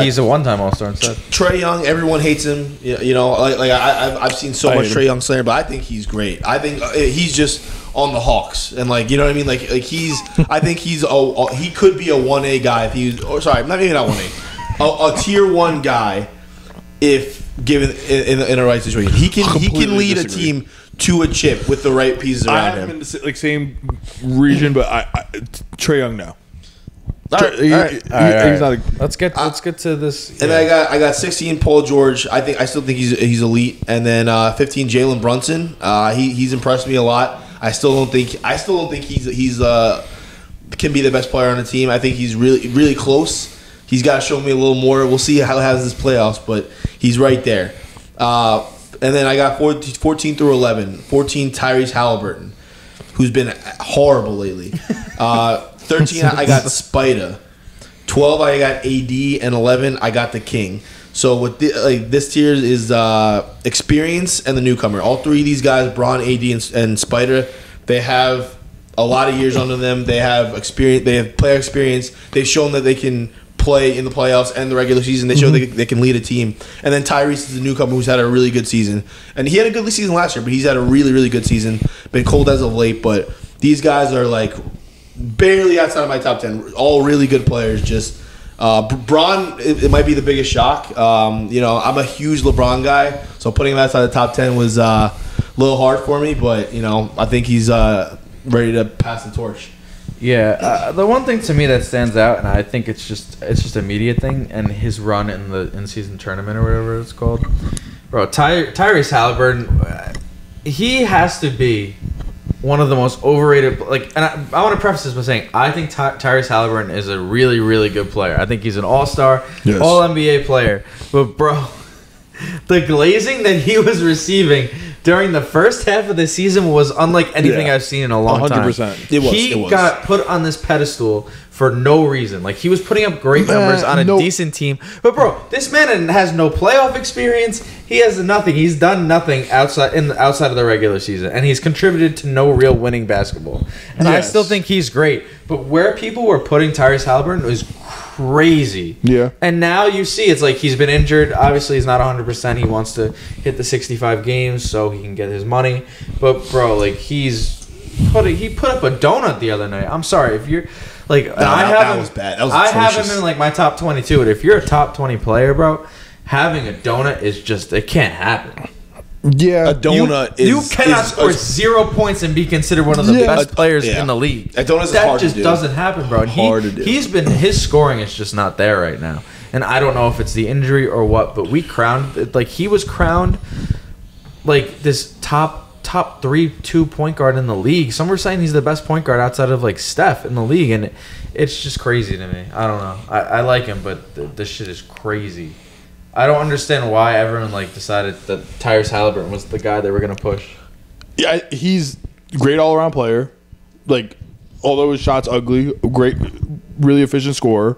He's a one-time all-star instead. Trae Young, everyone hates him. You know, I've seen so much Trae Young slander, but I think he's great. I think he's just on the Hawks, and like you know what I mean. Like he's, I think he could be a 1A guy if he's. Or sorry, not 1A, a tier 1 guy if given in a right situation. He can lead a team to a chip with the right pieces around him. I have him in the same region, but Trae Young now. All right. Let's get to this. And then I got 16 Paul George. I still think he's elite. And then 15 Jalen Brunson. He's impressed me a lot. I still don't think he's can be the best player on the team. I think he's really really close. He's got to show me a little more. We'll see how he has this playoffs, but he's right there. And then I got 14 through 11. 14 Tyrese Halliburton, who's been horrible lately. 13, I got Spida. 12, I got AD, and 11, I got the King. So with this tier is experience and the newcomer. All 3 of these guys, Braun, AD, and Spida, they have a lot of years under them. They have experience. They have player experience. They've shown that they can play in the playoffs and the regular season. They show they can lead a team. And then Tyrese is a newcomer who's had a really good season. And he had a good season last year, but he's had a really, really good season. Been cold as of late, but these guys are like barely outside of my top 10. All really good players. Just Bron, it might be the biggest shock. I'm a huge LeBron guy, so putting him outside the top 10 was a little hard for me. But I think he's ready to pass the torch. Yeah, the one thing to me that stands out, and I think it's just a media thing, and his run in the in-season tournament or whatever it's called, bro. Tyrese Halliburton, he has to be one of the most overrated. And I want to preface this by saying I think Tyrese Halliburton is a really, really good player. I think he's an all-star, all NBA player. But bro, the glazing that he was receiving during the first half of the season was unlike anything I've seen in a long 100%. time. It was. Got put on this pedestal for no reason. Like, he was putting up great numbers on a decent team. But, bro, this man has no playoff experience. He has nothing. He's done nothing outside of the regular season. And he's contributed to no real winning basketball. And I still think he's great. But where people were putting Tyrese Halliburton was crazy. Yeah. And now you see it's like he's been injured. Obviously, he's not 100%. He wants to hit the 65 games so he can get his money. But, bro, like, he put up a donut the other night. I'm sorry. If you're... that was bad. That was I have atrocious. him in like my top 22. And if you're a top 20 player, bro, having a donut is just, it can't happen. Yeah, a donut you cannot score 0 points and be considered one of the best players in the league. A donut is that hard just to do. doesn't happen, bro. And his scoring is just not there right now. And I don't know if it's the injury or what, but he was crowned like this top 3-2 point guard in the league. Some were saying he's the best point guard outside of like Steph in the league, and it's just crazy to me. I don't know. I like him, but this shit is crazy. I don't understand why everyone decided that Tyrese Halliburton was the guy they were gonna push. Yeah, he's a great all around player. Like, although his shot's ugly, great, really efficient scorer.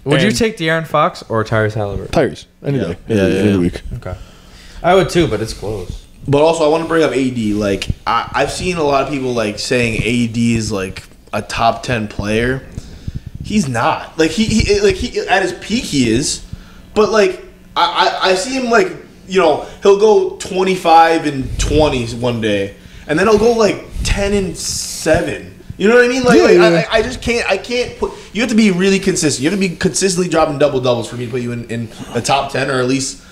Would you take De'Aaron Fox or Tyrese Halliburton? Tyrese any day, any week. Okay, I would too, but it's close. But also, I want to bring up AD. Like, I've seen a lot of people saying AD is like a top 10 player. He's not. Like he at his peak he is, but I see him he'll go 25 and 20s one day, and then he'll go 10 and 7. You know what I mean? I just can't. I can't put. You have to be really consistent. You have to be consistently dropping double doubles for me to put you in the top 10 or at least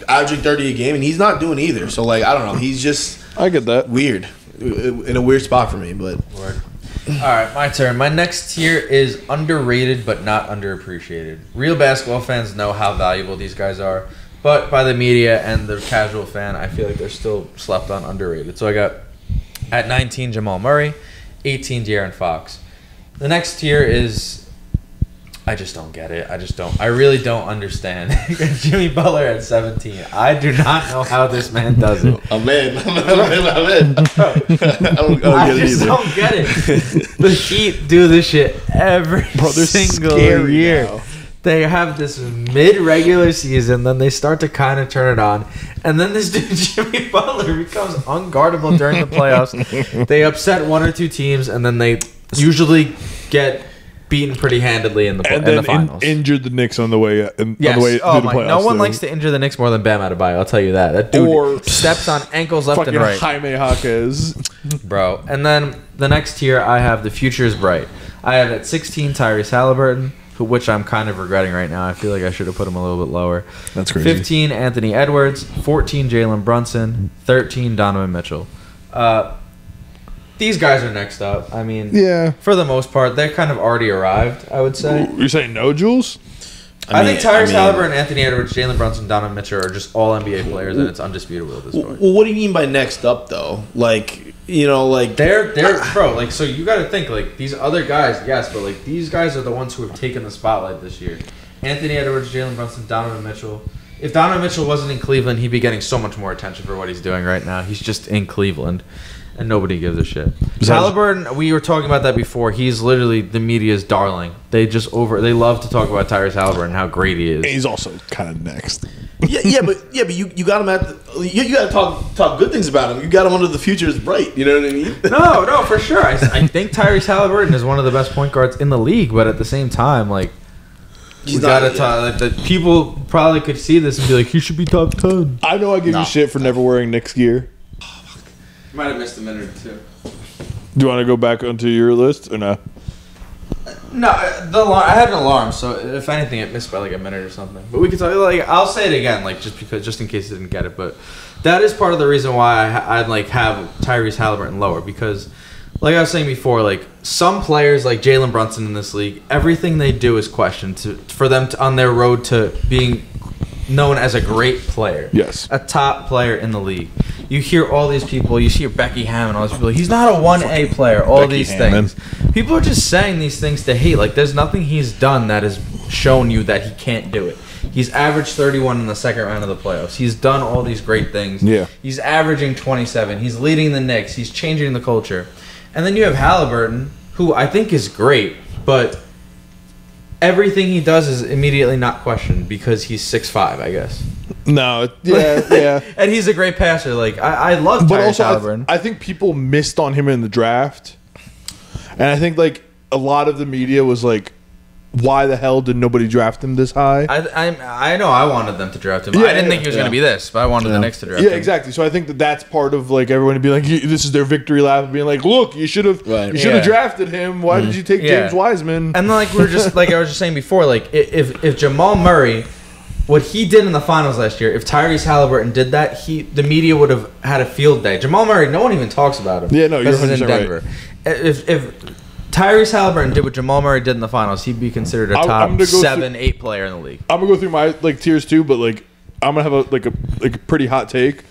averaging 30 a game, and he's not doing either. So I don't know. He's just I get that weird in a weird spot for me. But all right, my turn. My next tier is underrated but not underappreciated. Real basketball fans know how valuable these guys are, but by the media and the casual fan, I feel like they're still slept on, underrated. So I got at 19 Jamal Murray, 18 De'Aaron Fox. The next tier is, I just don't get it. I really don't understand. Jimmy Butler at 17. I do not know how this man does it. I'm in. I don't get it. The Heat do this shit every single year. Now. They have this mid-regular season, then they start to kind of turn it on, and then this dude Jimmy Butler becomes unguardable during the playoffs. They upset one or two teams, and then they usually get beaten pretty handedly in the finals. Injured the Knicks on the way through the playoffs. No one likes to injure the Knicks more than Bam Adebayo. I'll tell you that. That dude steps on ankles left and right. Jaime Jaquez, bro. And then the next tier, I have the future is bright. I have at 16 Tyrese Halliburton, which I'm kind of regretting right now. I feel like I should have put him a little bit lower. That's crazy. 15 Anthony Edwards, 14 Jalen Brunson, 13 Donovan Mitchell. These guys are next up. I mean, for the most part, they're kind of already arrived, I would say. You're saying no, Jules? I think Tyrese Halliburton, Anthony Edwards, Jalen Brunson, Donovan Mitchell are just all NBA players, and it's undisputable at this point. Well, what do you mean by next up, though? They're bro. So you got to think these other guys, yes, but these guys are the ones who have taken the spotlight this year. Anthony Edwards, Jalen Brunson, Donovan Mitchell. If Donovan Mitchell wasn't in Cleveland, he'd be getting so much more attention for what he's doing right now. He's just in Cleveland. And nobody gives a shit. Halliburton, we were talking about that before. He's literally the media's darling. They love to talk about Tyrese Halliburton and how great he is. And he's also kind of next. but you got him you got to talk good things about him. You got him under the future is bright. You know what I mean? No, for sure. I think Tyrese Halliburton is one of the best point guards in the league, but at the same time, We gotta talk. Like, the people probably could see this and be like, he should be top 10. I know I give you shit for never wearing Knicks gear. Might have missed a minute or two. Do you want to go back onto your list or no? No, I had an alarm, so if anything, it missed by like a minute or something. But we could talk. Like, I'll say it again, like just in case you didn't get it. But that is part of the reason why I'd like have Tyrese Halliburton lower, because, like I was saying before, like some players like Jalen Brunson in this league, everything they do is questioned for them on their road to being known as a great player. Yes. A top player in the league. You hear all these people, you hear Becky Hammond, all these people, he's not a 1A player, all Becky these Hammond. things. People are just saying these things to hate. Like, there's nothing he's done that has shown you that he can't do it. He's averaged 31 in the second round of the playoffs. He's done all these great things. Yeah. He's averaging 27. He's leading the Knicks. He's changing the culture. And then you have Halliburton, who I think is great, but everything he does is immediately not questioned because he's 6'5", I guess. No, yeah. And he's a great passer. Like, I love Tyrese Halliburton. I think people missed on him in the draft. And I think, like, a lot of the media was like, why the hell did nobody draft him this high? I know I wanted them to draft him. Yeah, I didn't think he was going to be this, but I wanted the Knicks to draft him. Yeah, exactly. So I think that's part of, like, everyone to be like, this is their victory lap, being like, look, you should have drafted him. Why did you take James Wiseman? And like I was just saying before, like if Jamal Murray, what he did in the finals last year, if Tyrese Halliburton did that, the media would have had a field day. Jamal Murray, no one even talks about him. Yeah, no, you're 100% in Denver. Right. If Tyrese Halliburton did what Jamal Murray did in the finals, he'd be considered a top 7-8 player in the league. I'm gonna go through my tiers too, but like I'm gonna have a pretty hot take.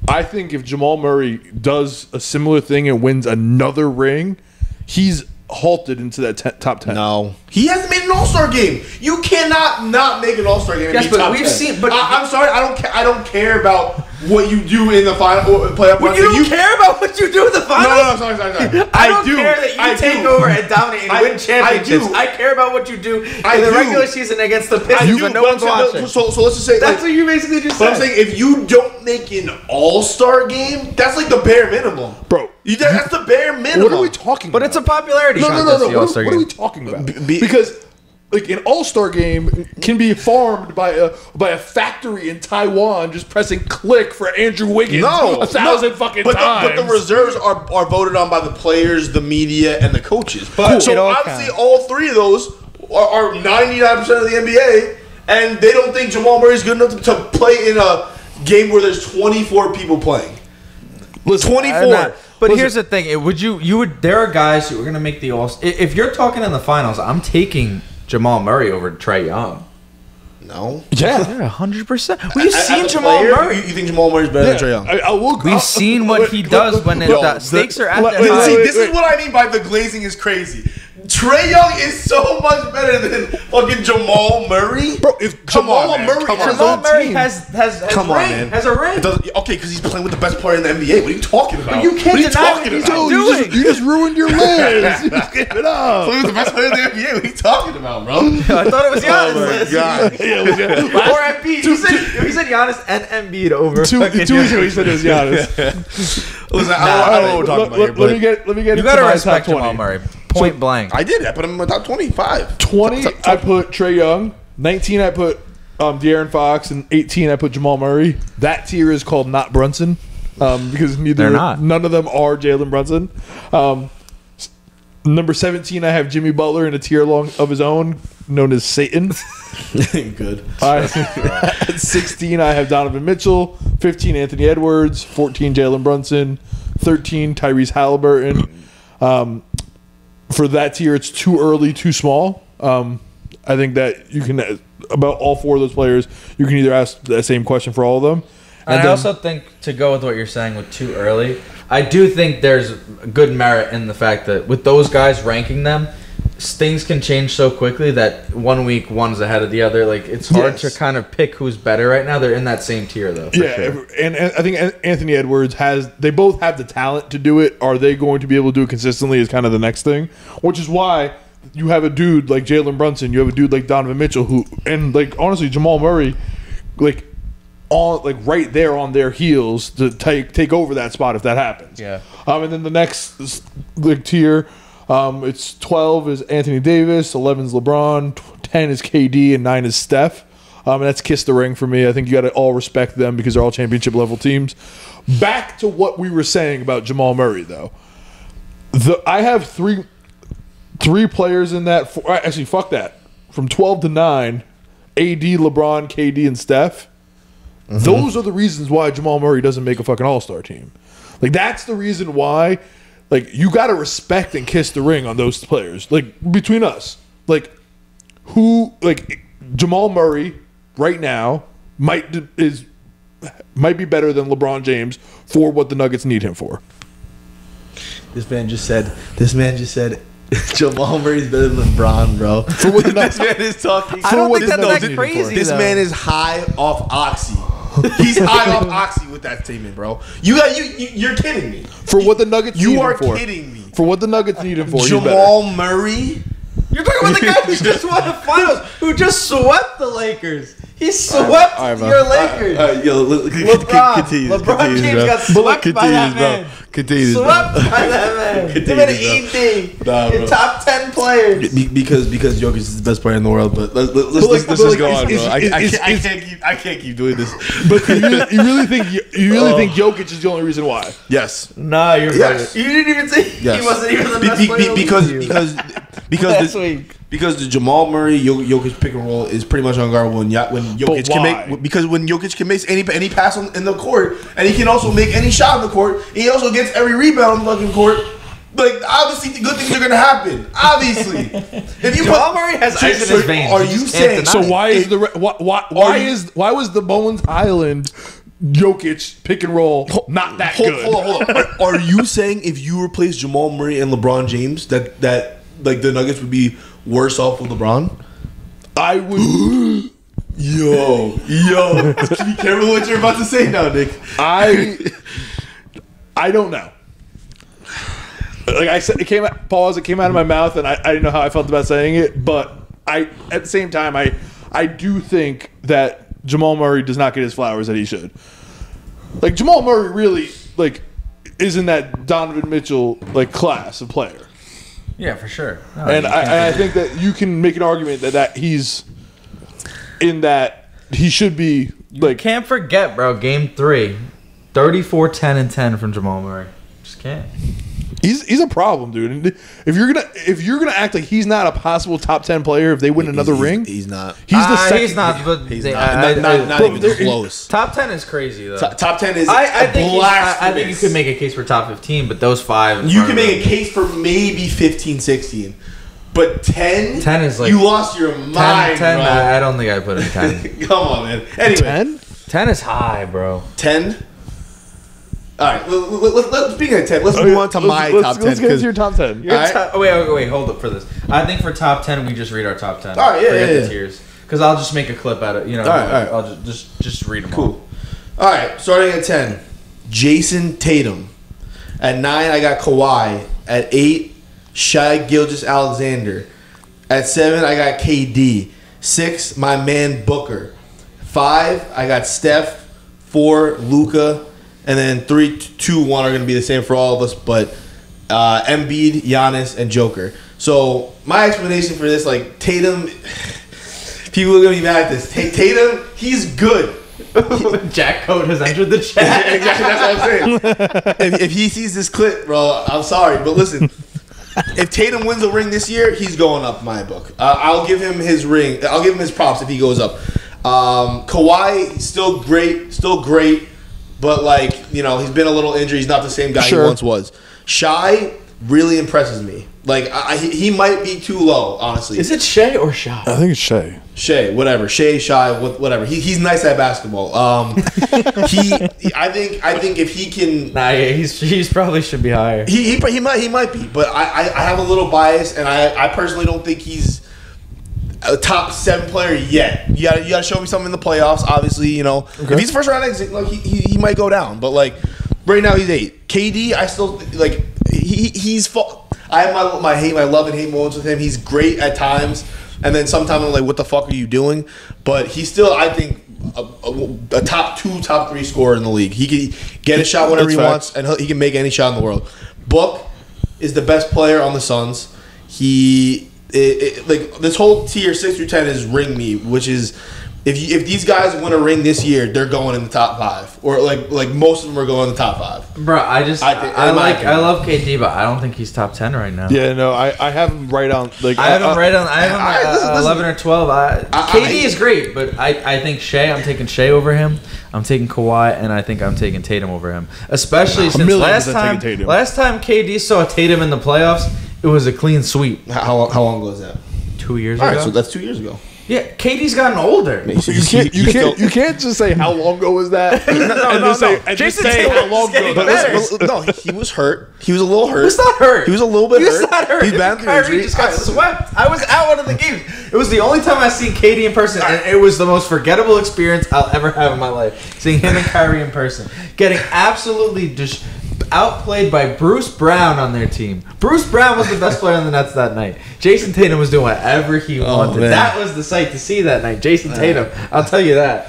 I think if Jamal Murray does a similar thing and wins another ring, he's halted into that top 10. No, he hasn't made an All-Star game. You cannot not make an All-Star game. Yes, but we've seen. But I'm sorry, I don't care about what you do in the final playoff. But you don't care about what you do in the finals. No, sorry. I don't care that you take over and dominate and win championships. I care about what you do in the regular season against the Pistons when no one's watching. So let's just say that's what you basically just said. But I'm saying if you don't make an All-Star game, that's like the bare minimum, bro. That's the bare minimum. What are we talking about? But it's a popularity. No. What are we talking about? Because like an All-Star game can be farmed by a factory in Taiwan just pressing click for Andrew Wiggins 1,000 fucking times. But the reserves are voted on by the players, the media, and the coaches. But so obviously all three of those are 99% of the NBA, and they don't think Jamal Murray is good enough to play in a game where there's 24 people playing. Listen, 24. But here's the thing: there are guys who are going to make the All. If you're talking in the finals, I'm taking Jamal Murray over Trae Young. No. Yeah, 100%. We've seen Jamal Murray. You think Jamal Murray's better than Trae Young? We've seen what he does when the stakes are at that high. See, this is what I mean by the glazing is crazy. Trae Young is so much better than fucking Jamal Murray. Bro, if Jamal Murray has a ring. Okay, because he's playing with the best player in the NBA. What are you talking about? But you can't deny what he's doing. You just ruined your list. Give it up. Playing with the best player in the NBA. What are you talking about, bro? I thought it was Giannis. Oh my god. Or Embiid. He said Giannis and Embiid over. 2 weeks ago he said it was Giannis. Listen, I don't know what we're talking about here. Let me get. You gotta respect Jamal Murray. Point blank. I did. I put him in my top 25. 20, I put Trae Young. 19, I put De'Aaron Fox. And 18, I put Jamal Murray. That tier is called not Brunson because none of them are Jalen Brunson. Number 17, I have Jimmy Butler in a tier of his own, known as Satan. Good. At 16, I have Donovan Mitchell. 15, Anthony Edwards. 14, Jalen Brunson. 13, Tyrese Halliburton. For that tier, it's too early, too small. I think that you can, about all 4 of those players, you can either ask that same question for all of them. And I also think, to go with what you're saying with too early, I do think there's good merit in the fact that with those guys ranking them, things can change so quickly that 1 week one's ahead of the other. Like, it's hard to kind of pick who's better right now. They're in that same tier, though. Sure. And I think Anthony Edwards they both have the talent to do it. Are they going to be able to do it consistently is kind of the next thing, which is why you have a dude like Jalen Brunson, you have a dude like Donovan Mitchell, and like honestly Jamal Murray, like right there on their heels to take over that spot if that happens. Yeah. And then the next tier, it's 12 is Anthony Davis, 11 is LeBron, 10 is KD, and 9 is Steph. And that's kiss the ring for me. I think you got to all respect them because they're all championship level teams. Back to what we were saying about Jamal Murray, though. I have three players in that. Actually, fuck that. From 12 to 9, AD, LeBron, KD, and Steph. Mm-hmm. Those are the reasons why Jamal Murray doesn't make a fucking all-star team. Like, that's the reason why. Like, you got to respect and kiss the ring on those players. Like, between us. Like, Jamal Murray right now might be better than LeBron James for what the Nuggets need him for. This man just said Jamal Murray's better than LeBron, bro. For what this man is talking. I don't think that's that crazy. This man is high off oxy. He's high off oxy with that statement, bro. You're kidding me. For what the Nuggets need him for. You are kidding me. For what the Nuggets need him for. Jamal Murray. You're talking about the guy who just won the finals, who just swept the Lakers. He swept your Lakers. LeBron James got swept by that man. Swept by that man. Him and ED in top 10 players. Because Jokic is the best player in the world. But let's just go on, bro. I can't keep doing this. But you really think Jokic is the only reason why? Yes. Nah, you're right. You didn't even say he wasn't even the best player. Because the Jamal Murray Jokic pick and roll is pretty much unguardable when Jokic can make, because when Jokic can make any pass in the court, and he can also make any shot in the court, and he also gets every rebound in the fucking court. Like, obviously, the good things are gonna happen. Obviously, if Jamal Murray has ice in his veins. Are you saying so? Why was the Bones Island Jokic pick and roll not that good? Hold on. Are you saying if you replace Jamal Murray and LeBron James that like the Nuggets would be worse off with LeBron? I would. Yo. Be careful what you're about to say now, Nick. I don't know. Like I said, it came out of my mouth, and I didn't know how I felt about saying it. But at the same time, I do think that Jamal Murray does not get his flowers that he should. Like, Jamal Murray really is in that Donovan Mitchell class of player. Yeah, for sure. No, and I think that you can make an argument that he's in that he should be can't forget, bro. Game 3, 34, 10, and 10 from Jamal Murray. Just can't. He's a problem, dude. And if you're gonna act like he's not a possible top 10 player if they win another ring, he's not. He's the second. He's not. But not even close. Top 10 is crazy though. Top 10 is. I think you could make a case for top 15, but those 5. You can make a case for maybe 15, 16. But 10? 10 is you lost your mind, 10, bro. I don't think I put in 10. Come on, man. Anyway. 10? 10 is high, bro. 10? All right, speaking of 10, let's move on to my top 10. Let's get to your top 10. Wait, hold up for this. I think for top 10, we just read our top 10. All right, Forget the tiers. Because I'll just make a clip out of it. All right. I'll just read them all. All right, starting at 10, Jason Tatum. At 9, I got Kawhi. At 8, Shai Gilgeous-Alexander. At 7, I got KD. 6, my man Booker. 5, I got Steph. 4, Luka. And then 3, 2, 1 are going to be the same for all of us, but Embiid, Giannis, and Joker. So my explanation for this, Tatum, people are going to be mad at this. Tatum, he's good. Jack Code has entered the chat. Exactly, that's what I'm saying. If he sees this clip, bro, I'm sorry, but listen. If Tatum wins a ring this year, he's going up in my book. I'll give him his ring. I'll give him his props if he goes up. Kawhi, still great. But, he's been a little injured. He's not the same guy he once was. Shai really impresses me. He might be too low, honestly. Is it Shai or Shai? I think it's Shai. Shai, whatever. Shai, whatever. He's nice at basketball. I think if he can... Nah, yeah, he's probably should be higher. He might be. But I have a little bias, and I personally don't think he's a top 7 player yet. You gotta show me something in the playoffs. Obviously, Okay. If he's first round exit, he might go down. But right now he's 8. KD, I still he's. I have my love and hate moments with him. He's great at times, and then sometimes I'm like, what the fuck are you doing? But he's still, I think, a top 2, top 3 scorer in the league. He can get a shot whenever he wants, and he can make any shot in the world. Book is the best player on the Suns. He like this whole tier 6 through 10 is ring me, which is if these guys win a ring this year, they're going in the top 5, or like most of them are going in the top 5. Bro, I love KD, but I don't think he's top 10 right now. Yeah, no, I have him right on. Like I have him 11 or 12. KD is great, but I think Shea. I'm taking Shea over him. I'm taking Kawhi, and I think I'm taking Tatum over him. Especially since last time KD saw Tatum in the playoffs, it was a clean sweep. How long ago was that? 2 years ago. All right, so that's 2 years ago. Yeah, KD's gotten older. You can't just say how long ago was that just say how long ago. No, he was hurt. He was a little hurt. He was not hurt. He was a little bit hurt. He was not hurt. He's bad through Kyrie injury. just got swept. I was at one of the games. It was the only time I seen KD in person, and it was the most forgettable experience I'll ever have in my life. Seeing him and Kyrie in person, getting absolutely just outplayed by Bruce Brown on their team. Bruce Brown was the best player on the Nets that night. Jason Tatum was doing whatever he wanted. Man. That was the sight to see that night. Jason Tatum, I'll tell you that.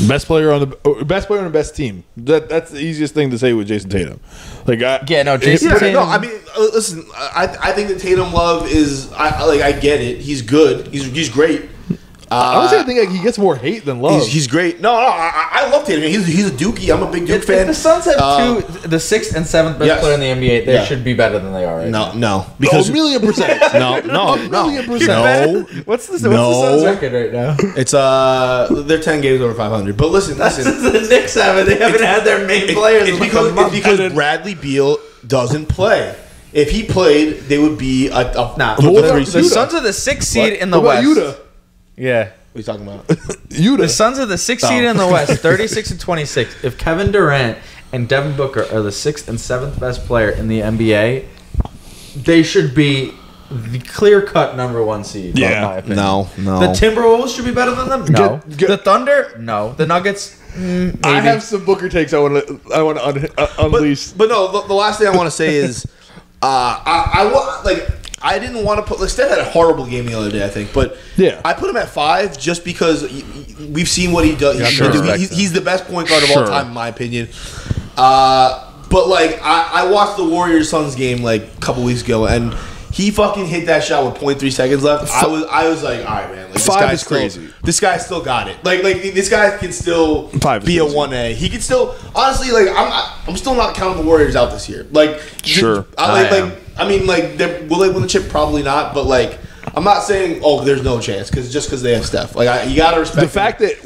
Best player on the best team. That's the easiest thing to say with Jason Tatum. Jason Tatum. No, I mean, listen. I think the Tatum love is. I get it. He's good. He's great. Honestly, I think he gets more hate than love. He's great. No, I love Tatum. He's a Dookie. I'm a big Duke fan. If the Suns have the 6th and 7th best player in the NBA, they should be better than they are right now. No, because a million percent. No. What's the Suns record right now? It's they're 10 games over 500. But listen. The Knicks haven't. They haven't had their main players. It's because Bradley Beal doesn't play. If he played, they would be the Suns are the 6th seed in the West. Utah? Yeah. What are you talking about? The Suns are the 6th seed in the West, 36 and 26. If Kevin Durant and Devin Booker are the 6th and 7th best player in the NBA, they should be the clear-cut number 1 seed. Yeah. In my opinion. No. The Timberwolves should be better than them. No. The Thunder. No. The Nuggets. Maybe. I have some Booker takes. I want to unleash. But no. The last thing I want to say is, I didn't want to put. Steph had a horrible game the other day, I think, but I put him at 5 just because we've seen what he does. He's the best point guard of all time, in my opinion. But I watched the Warriors Suns game a couple weeks ago, and he fucking hit that shot with 0.3 seconds left. I was like, all right, man. This 5 is crazy. This guy still got it. This guy can still be a 1A. He can still honestly I'm still not counting the Warriors out this year. Sure. Will they win the chip? Probably not. But I'm not saying there's no chance because they have Steph. You gotta respect the fact that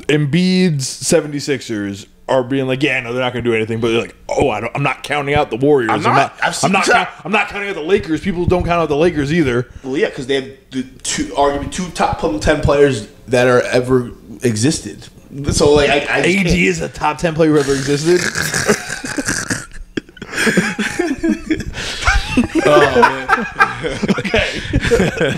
Embiid's 76ers are being they're not going to do anything, but they're I'm not counting out the Warriors. I'm not counting out the Lakers. People don't count out the Lakers either. Well, yeah, because they have arguably 2 top 10 players that are ever existed. So AD is a top 10 player who ever existed. Oh man. Okay,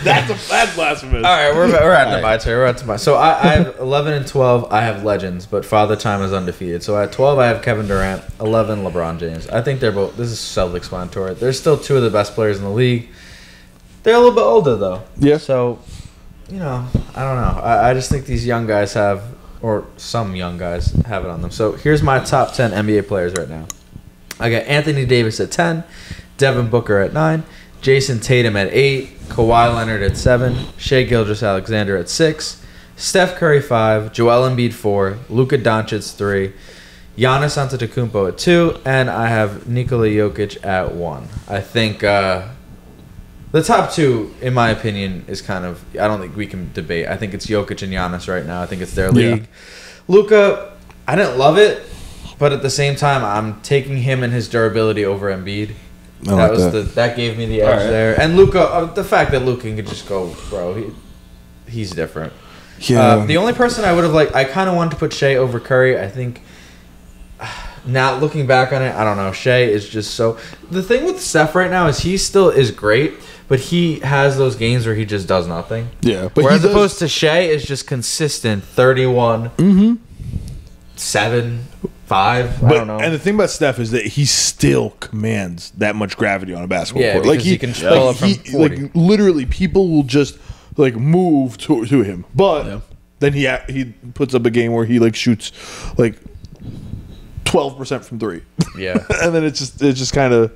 that's blasphemous. All right, we're at my turn. We're at my. So I have 11 and 12. I have legends, but Father Time is undefeated. So at 12, I have Kevin Durant. 11, LeBron James. I think they're both. This is self-explanatory. They're still 2 of the best players in the league. They're a little bit older though. Yeah. So, I don't know. I just think these young guys have, or some young guys have it on them. So here's my top 10 NBA players right now. I got Anthony Davis at 10, Devin Booker at 9, Jason Tatum at 8, Kawhi Leonard at 7, Shai Gilgeous-Alexander at 6, Steph Curry 5, Joel Embiid 4, Luka Doncic 3, Giannis Antetokounmpo at 2, and I have Nikola Jokic at 1. I think the top 2, in my opinion, is I don't think we can debate. I think it's Jokic and Giannis right now. I think it's their league. Yeah. Luka, I didn't love it. But at the same time, I'm taking him and his durability over Embiid. That gave me the edge there. And Luka, the fact that Luka can just go, bro, he's different. Yeah. The only person I would have I kind of wanted to put Shea over Curry. I think now looking back on it, I don't know. Shea is just so. The thing with Steph right now is he still is great, but he has those games where he just does nothing. Yeah. But whereas opposed to Shea is just consistent, 31, 7. 5, I don't know. And the thing about Steph is that he still commands that much gravity on a basketball court. Because he can pull up from 40. Literally, people will just move to him. But then he puts up a game where he shoots 12% from 3. Yeah, and then it's just kind of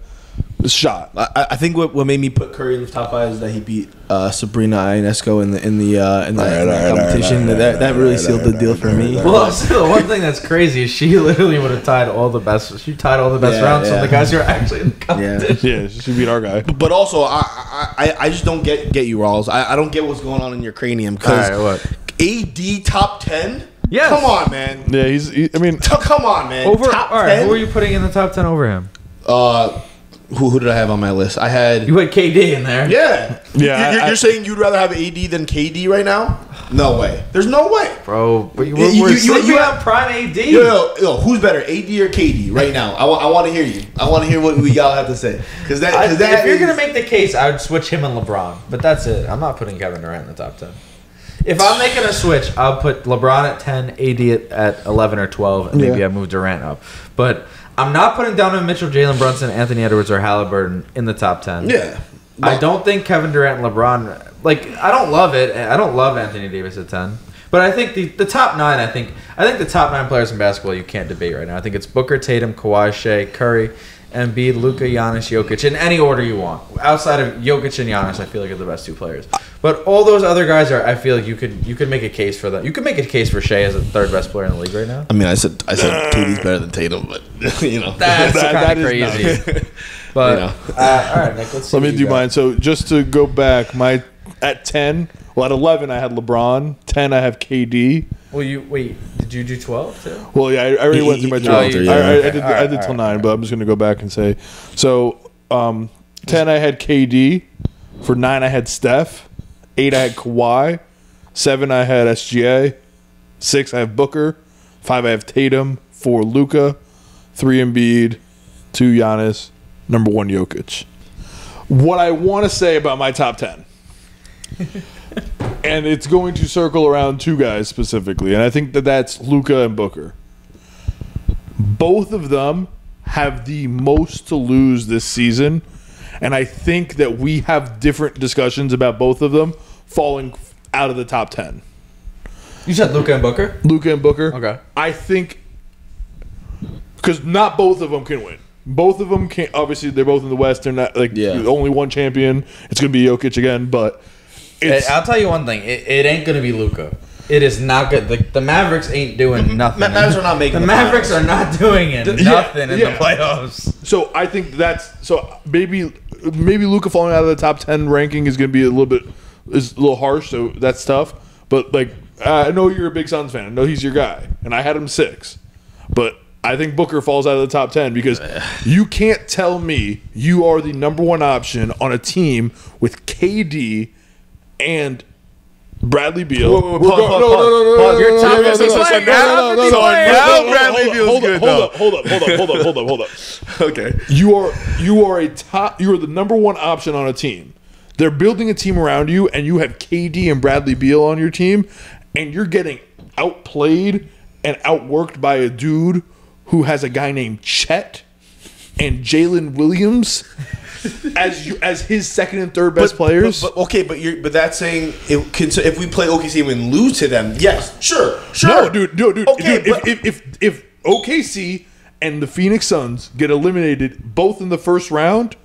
shot. I think what made me put Curry in the top 5 is that he beat Sabrina Ionesco in the competition. That really sealed the deal for me. Well, so the one thing that's crazy is she literally would have tied all the best. She tied all the best rounds from the guys who are actually in the competition. Yeah, she beat our guy. But also, I just don't get you, Rawls. I don't get what's going on in your cranium because AD top 10. Yes. Come on, man. Yeah, come on, man. Top 10? Who are you putting in the top 10 over him? Who did I have on my list? I had... You had KD in there. Yeah. You're saying you'd rather have AD than KD right now? No way. There's no way. Bro, but you have prime AD. Yo, who's better, AD or KD right now? I want to hear you. I want to hear what we y'all have to say. Because if you're going to make the case, I would switch him and LeBron. But that's it. I'm not putting Kevin Durant in the top 10. If I'm making a switch, I'll put LeBron at 10, AD at 11 or 12, and maybe I move Durant up. But I'm not putting Donovan Mitchell, Jalen Brunson, Anthony Edwards, or Halliburton in the top 10. Yeah. I don't think Kevin Durant and LeBron... I don't love it. I don't love Anthony Davis at 10. But I think the top 9, I think the top 9 players in basketball you can't debate right now. I think it's Booker, Tatum, Kawhi, Shea, Curry, Embiid, Luka, Giannis, Jokic, in any order you want. Outside of Jokic and Giannis, I feel like are the best 2 players. But all those other guys are. I feel like you could make a case for them. You could make a case for Shea as the 3rd best player in the league right now. I mean, I said KD's better than Tatum, but that's kind of crazy. But all right, Nick. Let's see. Let me do mine. So just to go back, at 10. Well, at 11 I had LeBron. 10 I have KD. Well, did you do 12 too? Well, yeah, I already went through my 12. I did till 9, but I'm just going to go back and say. So, 10 I had KD. For 9 I had Steph. 8 I had Kawhi. 7 I had SGA. 6 I have Booker. 5 I have Tatum. 4 Luka. 3 Embiid. 2 Giannis. Number 1 Jokic. What I want to say about my top 10. And it's going to circle around 2 guys specifically, and I think that's Luka and Booker. Both of them have the most to lose this season, and I think that we have different discussions about both of them falling out of the top 10. You said Luka and Booker? Luka and Booker. Okay. I think because not both of them can win. Both of them can't. Obviously, they're both in the West. They're not only one champion. It's going to be Jokic again, but. I'll tell you one thing. It ain't going to be Luka. It is not good. The Mavericks ain't doing nothing. Mavericks are not making the Mavericks are not doing nothing in the playoffs. So I think maybe Luka falling out of the top 10 ranking is going to be a little harsh. So that's tough. But I know you're a big Suns fan. I know he's your guy, and I had him 6. But I think Booker falls out of the top 10 because you can't tell me you are the number 1 option on a team with KD and Bradley Beal. No. Your top 50 player. Now Bradley Beal's good. Hold up. Okay. You are the number 1 option on a team. They're building a team around you, and you have KD and Bradley Beal on your team, and you're getting outplayed and outworked by a dude who has a guy named Chet and Jalen Williams as his 2nd and 3rd best players. But that's saying if we play OKC and lose to them, yes, sure. No, dude. Okay, if OKC and the Phoenix Suns get eliminated both in the first round,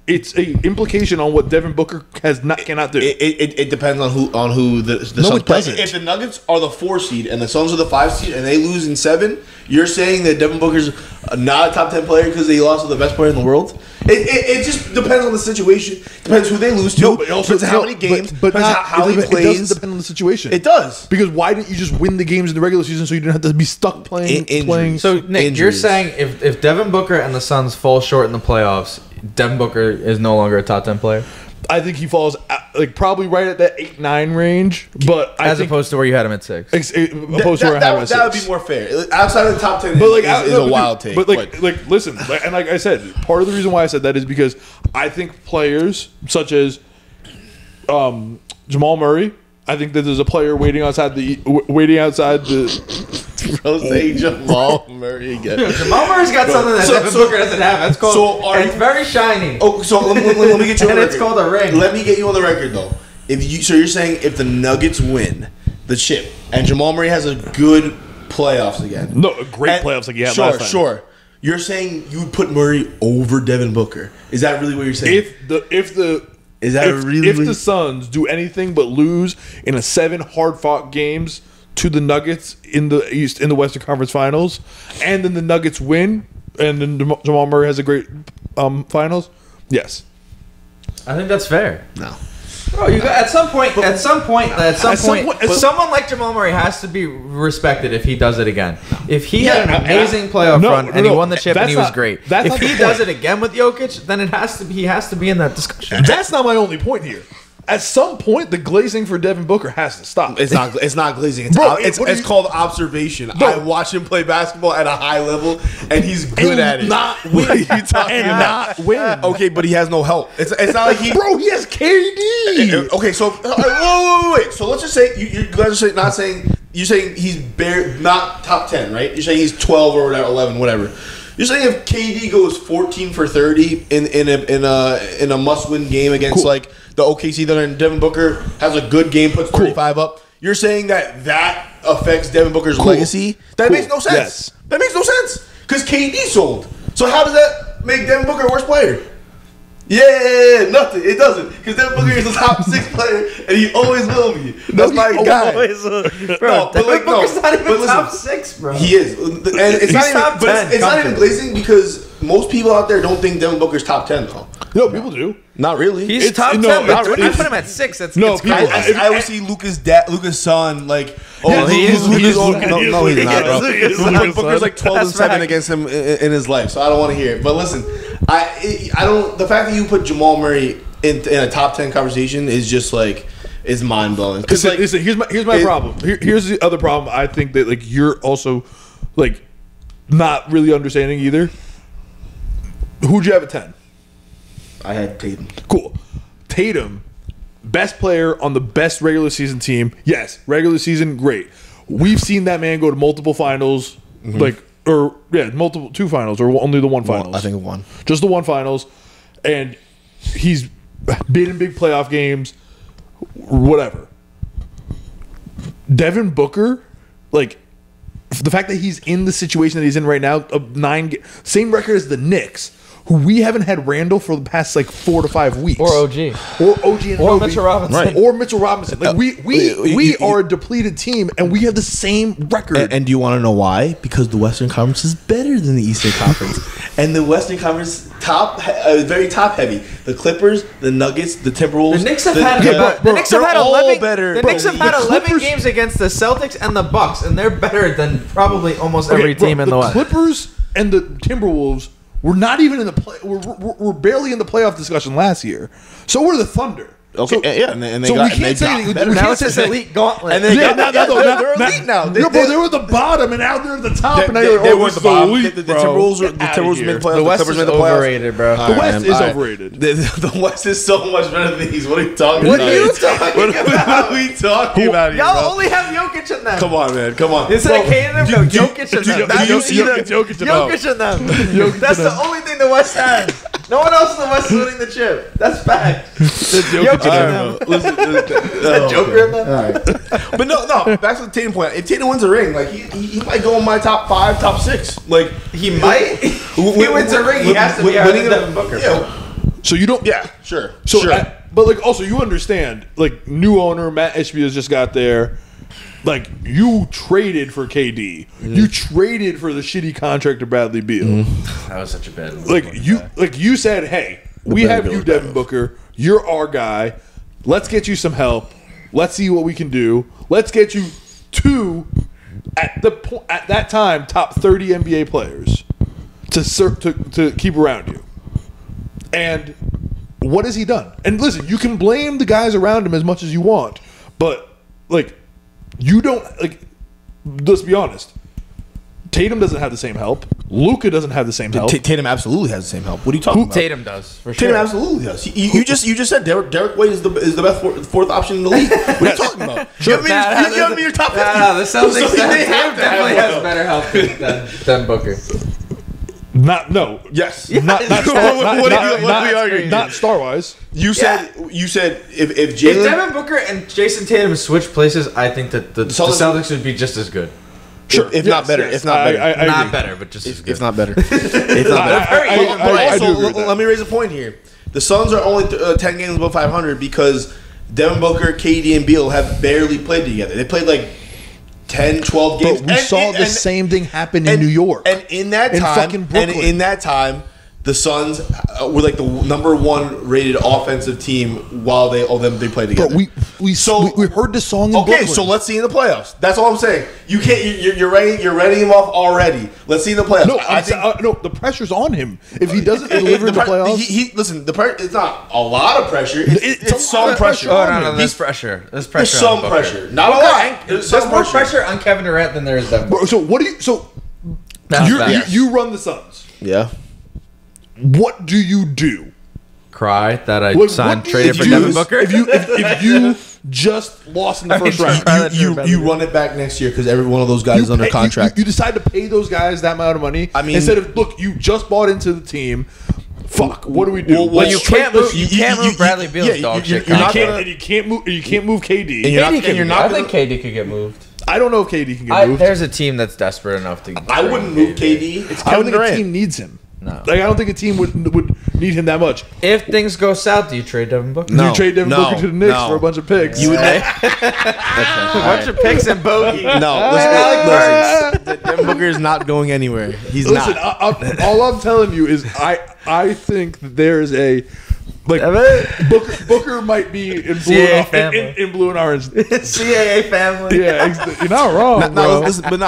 it's a implication on what Devin Booker cannot do. It depends on who the Suns play. If the Nuggets are the 4 seed and the Suns are the 5 seed and they lose in 7, you're saying that Devin Booker's not a top 10 player because he lost to the best player in the world? It just depends on the situation. Depends who they lose to. No, but also depends how many games. But how he plays. It doesn't depend on the situation. It does. Because why didn't you just win the games in the regular season so you didn't have to be stuck playing? So Nick, you're saying if Devin Booker and the Suns fall short in the playoffs, Devin Booker is no longer a top 10 player? I think he falls probably right at that 8-9 range, but opposed to where you had him at 6. That would be more fair. Outside of the top 10 is a wild take. But listen, and like I said, part of the reason why I said that is because I think players such as Jamal Murray. I think that there's a player waiting outside the. Bro, say Jamal Murray again. Jamal Murry's got something that Devin Booker doesn't have. That's called. It's very shiny. Oh, so let me get you on the record. It's called a ring. Let me get you on the record though. So you're saying if the Nuggets win the chip and Jamal Murray has a good playoffs again? No, a great playoffs like he had last time. Sure. You're saying you would put Murray over Devin Booker. Is that really what you're saying? If the Suns do anything but lose in a 7 hard-fought games to the Nuggets in the Western Conference Finals, and then the Nuggets win, and then Jamal Murray has a great finals, yes. I think that's fair. No. Bro, at some point, someone like Jamal Murray has to be respected if he does it again. If he had an amazing playoff run and he won the chip and he was great, if he does it again with Jokic, then he has to be in that discussion. That's not my only point here. At some point, the glazing for Devin Booker has to stop. It's not glazing. It's called observation. I watch him play basketball at a high level, and he's good at it. Not win. What are you talking about? Not win. Okay, but he has no help. It's not like he. Bro, he has KD. Okay, so wait. So let's just say you guys are not saying you're saying he's not top 10, right? You're saying he's 12 or whatever, 11, whatever. You're saying if KD goes 14 for 30 in a must-win game against like the OKC Thunder and Devin Booker has a good game, puts 35 up. You're saying that affects Devin Booker's legacy? That makes no sense. Yes. That makes no sense because KD sold. So how does that make Devin Booker a worse player? Yeah, nothing. It doesn't because Devin Booker is a top 6 player and he always will be. That's my guy. Bro, Devin Booker's not even top 6, bro. He is, and it's not even glazing because most people out there don't think Devin Booker's top 10 though. No, people do. Not really. He's top 10, but when I put him at 6, it's no. it's People, I always see Lucas' son like. Oh, yeah, he's he's not, bro. Lucas' Booker's like 12-7 against him in his life, so I don't want to hear it. But listen, I don't. The fact that you put Jamal Murray in a top 10 conversation is just like is mind blowing. Listen, here's my problem. Here's the other problem. I think that like you're also like not really understanding either. Who'd you have at 10? I had Tatum. Cool. Tatum, best player on the best regular season team. Yes, regular season, great. We've seen that man go to multiple finals, two finals, or only the one finals. I think one. Just the one finals, and he's been in big playoff games, whatever. Devin Booker, like the fact that he's in the situation that he's in right now, same record as the Knicks. Who we haven't had Randall for the past like 4 to 5 weeks, or OG, and Mitchell Robinson, right. Or Mitchell Robinson. Like we are a depleted team, and we have the same record. And do you want to know why? Because the Western Conference is better than the Eastern Conference, and the Western Conference very top heavy. The Clippers, the Nuggets, the Timberwolves. The Knicks have had 11. Better. The Knicks have had 11 games against the Celtics and the Bucks, and they're better than probably almost every team in the West. The Clippers and the Timberwolves. We're not even in the play. We're barely in the playoff discussion last year. So we're the Thunder. Okay, so, yeah, and they so got, we can't say anything. Now it's this elite gauntlet. And they're elite now. They were at the bottom, and now they're at the top. And now they were at the bottom. Elite, the Timberwolves made the playoffs. The West is overrated, bro. The West is overrated. The West is so much better than these. What are you talking about? What are you talking about? What are we talking about here, y'all only have Jokic in them. Come on, man. Come on. It's like Jokic in them. Jokic in them. That's the only thing the West has. No one else in the West is winning the chip. That's fact. Jokic in them. Is that Joker in them? All right. But no. Back to the Tatum point. If Tatum wins a ring, like he might go in my top 5, top 6. Like he might. He wins a ring. He has to be winning Devin Booker. Yeah. So you don't. Yeah. Sure. But like also you understand like new owner Matt Ishbia's just got there. Like you traded for KD, you traded for the shitty contract of Bradley Beal. That was such a bad move. Like you said, hey, we have you, Devin Booker. You're our guy. Let's get you some help. Let's see what we can do. Let's get you two at that time top 30 NBA players to keep around you. And what has he done? And listen, you can blame the guys around him as much as you want, but like. You don't like. Let's be honest. Tatum doesn't have the same help. Luka doesn't have the same help. Tatum absolutely has the same help. What are you talking about? Tatum does for sure. Tatum absolutely does. You just said Derek White is the best fourth option in the league. What are you talking about? Sure. You give me your top 50. The Celtics definitely has better help than Booker. Yes. Not star wise. You said if If Devin Booker and Jason Tatum switch places, I think that the Celtics would be just as good. Sure. If not better. If not better. I Not agree. better, but just as good. If not better. If not better. I do agree with that. Let me raise a point here. The Suns are only 10 games above 500 because Devin Booker, KD, and Beal have barely played together. They played like 10, 12 games. But we saw the same thing happen in New York. And in that time, the Suns were like the number 1 rated offensive team while they played together. But we heard this song in Okay, Brooklyn. so let's see in the playoffs. That's all I'm saying. You can't. You're writing him off already. Let's see in the playoffs. No, no, the pressure's on him. If he doesn't deliver in the playoffs, listen. It's not a lot of pressure. It's some pressure. Oh no, there's pressure. There's pressure. There's some pressure. Not a lot. There's more pressure on Kevin Durant than there is Devin Booker. so what do you? So you run the Suns. Yeah. What do you do? Cry that I What do traded you for do Devin Booker. If you just lost in the first round, You run it back next year because every one of those guys is under contract. You decide to pay those guys that amount of money. I mean, instead of look, you just bought into the team. Fuck, what do we do? Well, you can't move Bradley Beal's dog shit. You can't move KD. I think KD could get moved. I don't know if KD can get moved. There's a team that's desperate enough to. I wouldn't move KD. It's I don't Kevin think Durant. a team needs him. No. Like I don't think a team would need him that much. If things go south, do you trade Devin Booker? You trade Devin Booker to the Knicks for a bunch of picks. You would a bunch of picks and bogey. No, listen, Devin Booker is not going anywhere. He's Listen, not. all I'm telling you is I think that there is a Booker might be in blue and orange. CAA family. Yeah, you're not wrong. Bro. Listen, but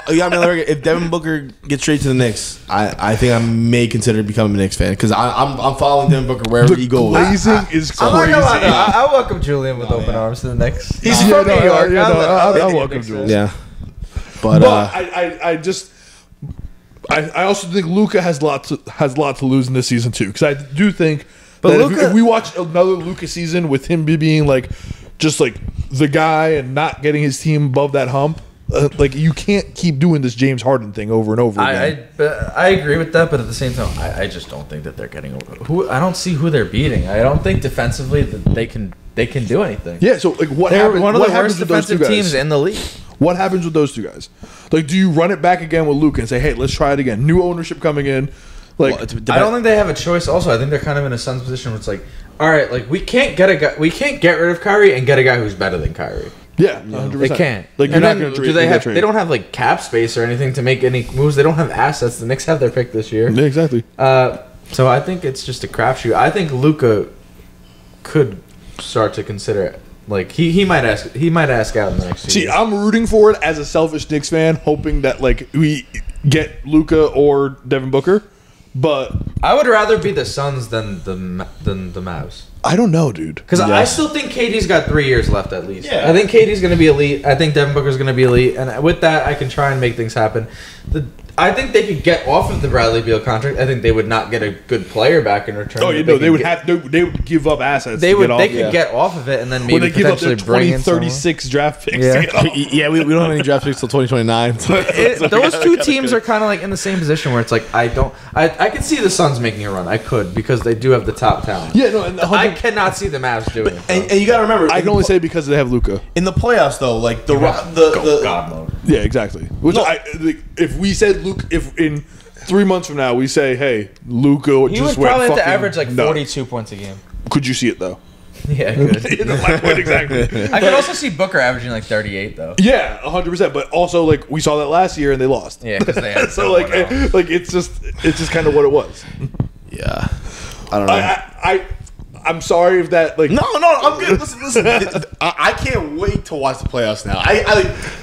you got me on the record. If Devin Booker gets traded to the Knicks, I think I may consider becoming a Knicks fan because I'm following Devin Booker wherever he goes. Glazing is crazy. I welcome Julian with open arms to the Knicks. He's from New York. I welcome Julian. Yeah, but I also think Luka has lot to lose in this season too because I do think. But if we watch another Luka season with him being like, just like the guy and not getting his team above that hump, like you can't keep doing this James Harden thing over and over again. I agree with that, but at the same time, I just don't think that they're getting over. I don't see who they're beating. I don't think defensively that they can do anything. Yeah, so like what they're happens? One of what the worst happens with those two defensive guys? teams in the league. What happens with those two guys? Like, do you run it back again with Luka and say, "Hey, let's try it again"? New ownership coming in. Like, I don't think they have a choice. Also, I think they're kind of in a Suns position where it's like, all right, like we can't get rid of Kyrie and get a guy who's better than Kyrie. Yeah, 100%. They can't. Like, you're not going to trade. They don't have like cap space or anything to make any moves. They don't have assets. The Knicks have their pick this year. Yeah, exactly. So I think it's just a crapshoot. I think Luka could start to consider it. Like he might ask out in the next season. See, I'm rooting for it as a selfish Knicks fan, hoping that like we get Luka or Devin Booker. But I would rather be the Suns than the Mavs. I don't know, dude. Because I still think KD's got 3 years left at least. Yeah. I think KD's going to be elite. I think Devin Booker's going to be elite. And with that, I can try and make things happen. I think they could get off of the Bradley Beal contract. I think they would not get a good player back in return. Oh, you know, they would give up assets. They could get off of it and then maybe potentially bring in 36 draft picks. Yeah, we don't have any draft picks till 2029. Those two teams are kind of like in the same position where it's like I can see the Suns making a run. I could because they do have the top talent. Yeah, no, and I cannot see the Mavs doing it. And you got to remember, I can only say because they have Luka. In the playoffs, though, like the God mode. Yeah, exactly. Which if we said Luka, if in 3 months from now we say, hey, Luka he would probably have to average like 42 points a game. Could you see it though? Yeah, I could. My point exactly. I could also see Booker averaging like 38 though. Yeah, 100%. But also, like we saw that last year and they lost. Yeah, because they had so like it's just kind of what it was. Yeah, I don't know. I'm sorry if that like no, I'm good. Listen. I can't wait to watch the playoffs now.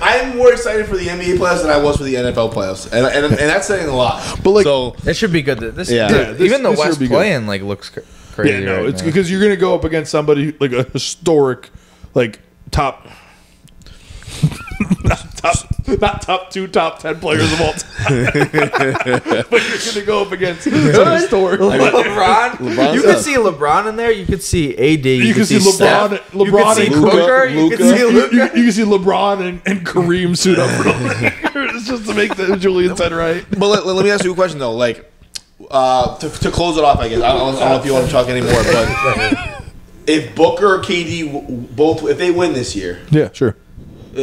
I'm more excited for the NBA playoffs than I was for the NFL playoffs, and that's saying a lot. But like, so it should be good. Even the West playing like looks crazy. Yeah, no, right it's now. because you're gonna go up against somebody like a historic, like top. Not top 2, top 10 players of all time. But you're going to go up against some historic. LeBron. You could see LeBron in there. You could see AD. You could see LeBron. You could see Booker. You could see Luka. You can see Lebron and Kareem suit up for It's just to make the Julian said right. But let me ask you a question though. Like to close it off, I guess I don't know if you want to talk anymore, but if Booker or KD both, if they win this year, yeah, sure.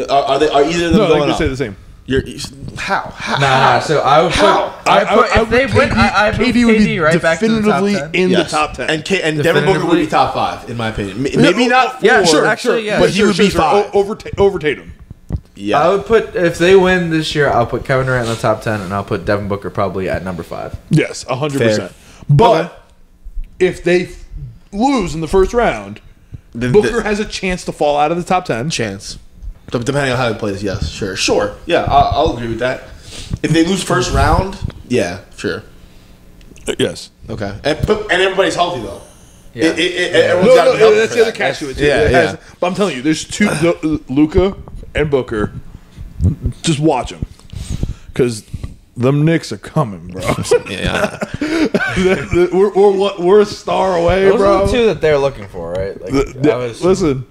Are either of them going they up? say the same. How? Nah. So I would put if they win. I put KD would be KD right back to the top definitively 10. in Yes. the top 10. And Devin Booker would be top 5 in my opinion. Maybe not. Yeah, 4, sure, actually, yeah. but he would be 5 over Tatum. Yeah, I would put if they win this year, I'll put Kevin Durant in the top 10, and I'll put Devin Booker probably at number 5. Yes, 100%. Fair. But Okay. if they lose in the first round, Booker has a chance to fall out of the top 10. chance. Depending on how he plays, yes, sure. Yeah, I'll agree with that. If they lose first round, yeah, sure. Yes. Okay, and everybody's healthy though. Yeah. Everyone's got to be healthy That's for the other that. catch to it. Yeah. But I'm telling you, there's two, Luka and Booker. Just watch them, because them Knicks are coming, bro. Yeah. we're a star away, Those bro. are the two that they're looking for, right? Like, Listen.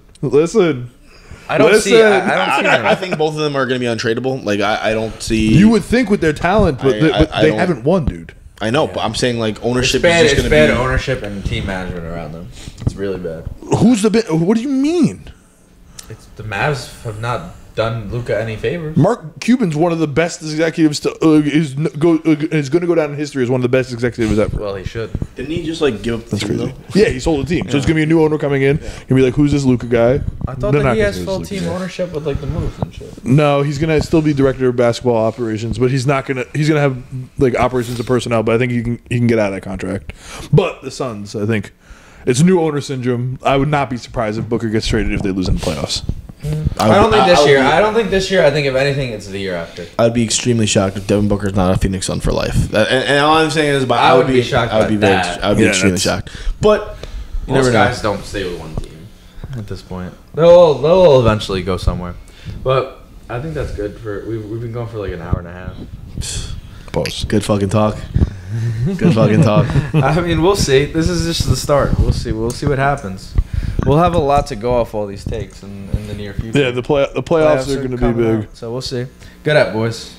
I don't see. I don't see them. I think both of them are going to be untradeable. Like I don't see. You would think with their talent, but I they don't- haven't won, dude. I know, but I'm saying like It's ownership bad. is just It's going to bad be. ownership and team management around them. It's really bad. What do you mean? It's the Mavs have not done Luka any favors. Mark Cuban's one of the best executives is going to go down in history as one of the best executives ever. Well, he should. Didn't he just like give up the team though? Yeah, he sold the team. So it's going to be a new owner coming in. He'll be like, who's this Luka guy? I thought They're that not he gonna has say it's full Luka team guy. ownership with like the moves and shit. No, he's going to still be director of basketball operations, but he's not going to. He's going to have like operations and personnel. But I think he can get out of that contract. But the Suns, I think, it's new owner syndrome. I would not be surprised if Booker gets traded if they lose in the playoffs. I don't think this year. I don't think this year. I think if anything, it's the year after. I'd be extremely shocked if Devin Booker's not a Phoenix Sun for life. And all I'm saying is, I would be shocked I would by be that. I would be Yeah, extremely that's- shocked. But you Most never know. guys don't stay with one team at this point. They'll eventually go somewhere. But I think that's good for. We've been going for like an hour and a half. Pause. Good fucking talk. Good fucking talk. I mean, we'll see. This is just the start. We'll see. We'll see what happens. We'll have a lot to go off all these takes in the near future. Yeah, the playoffs are going to be coming big. out, so we'll see. Good up, boys.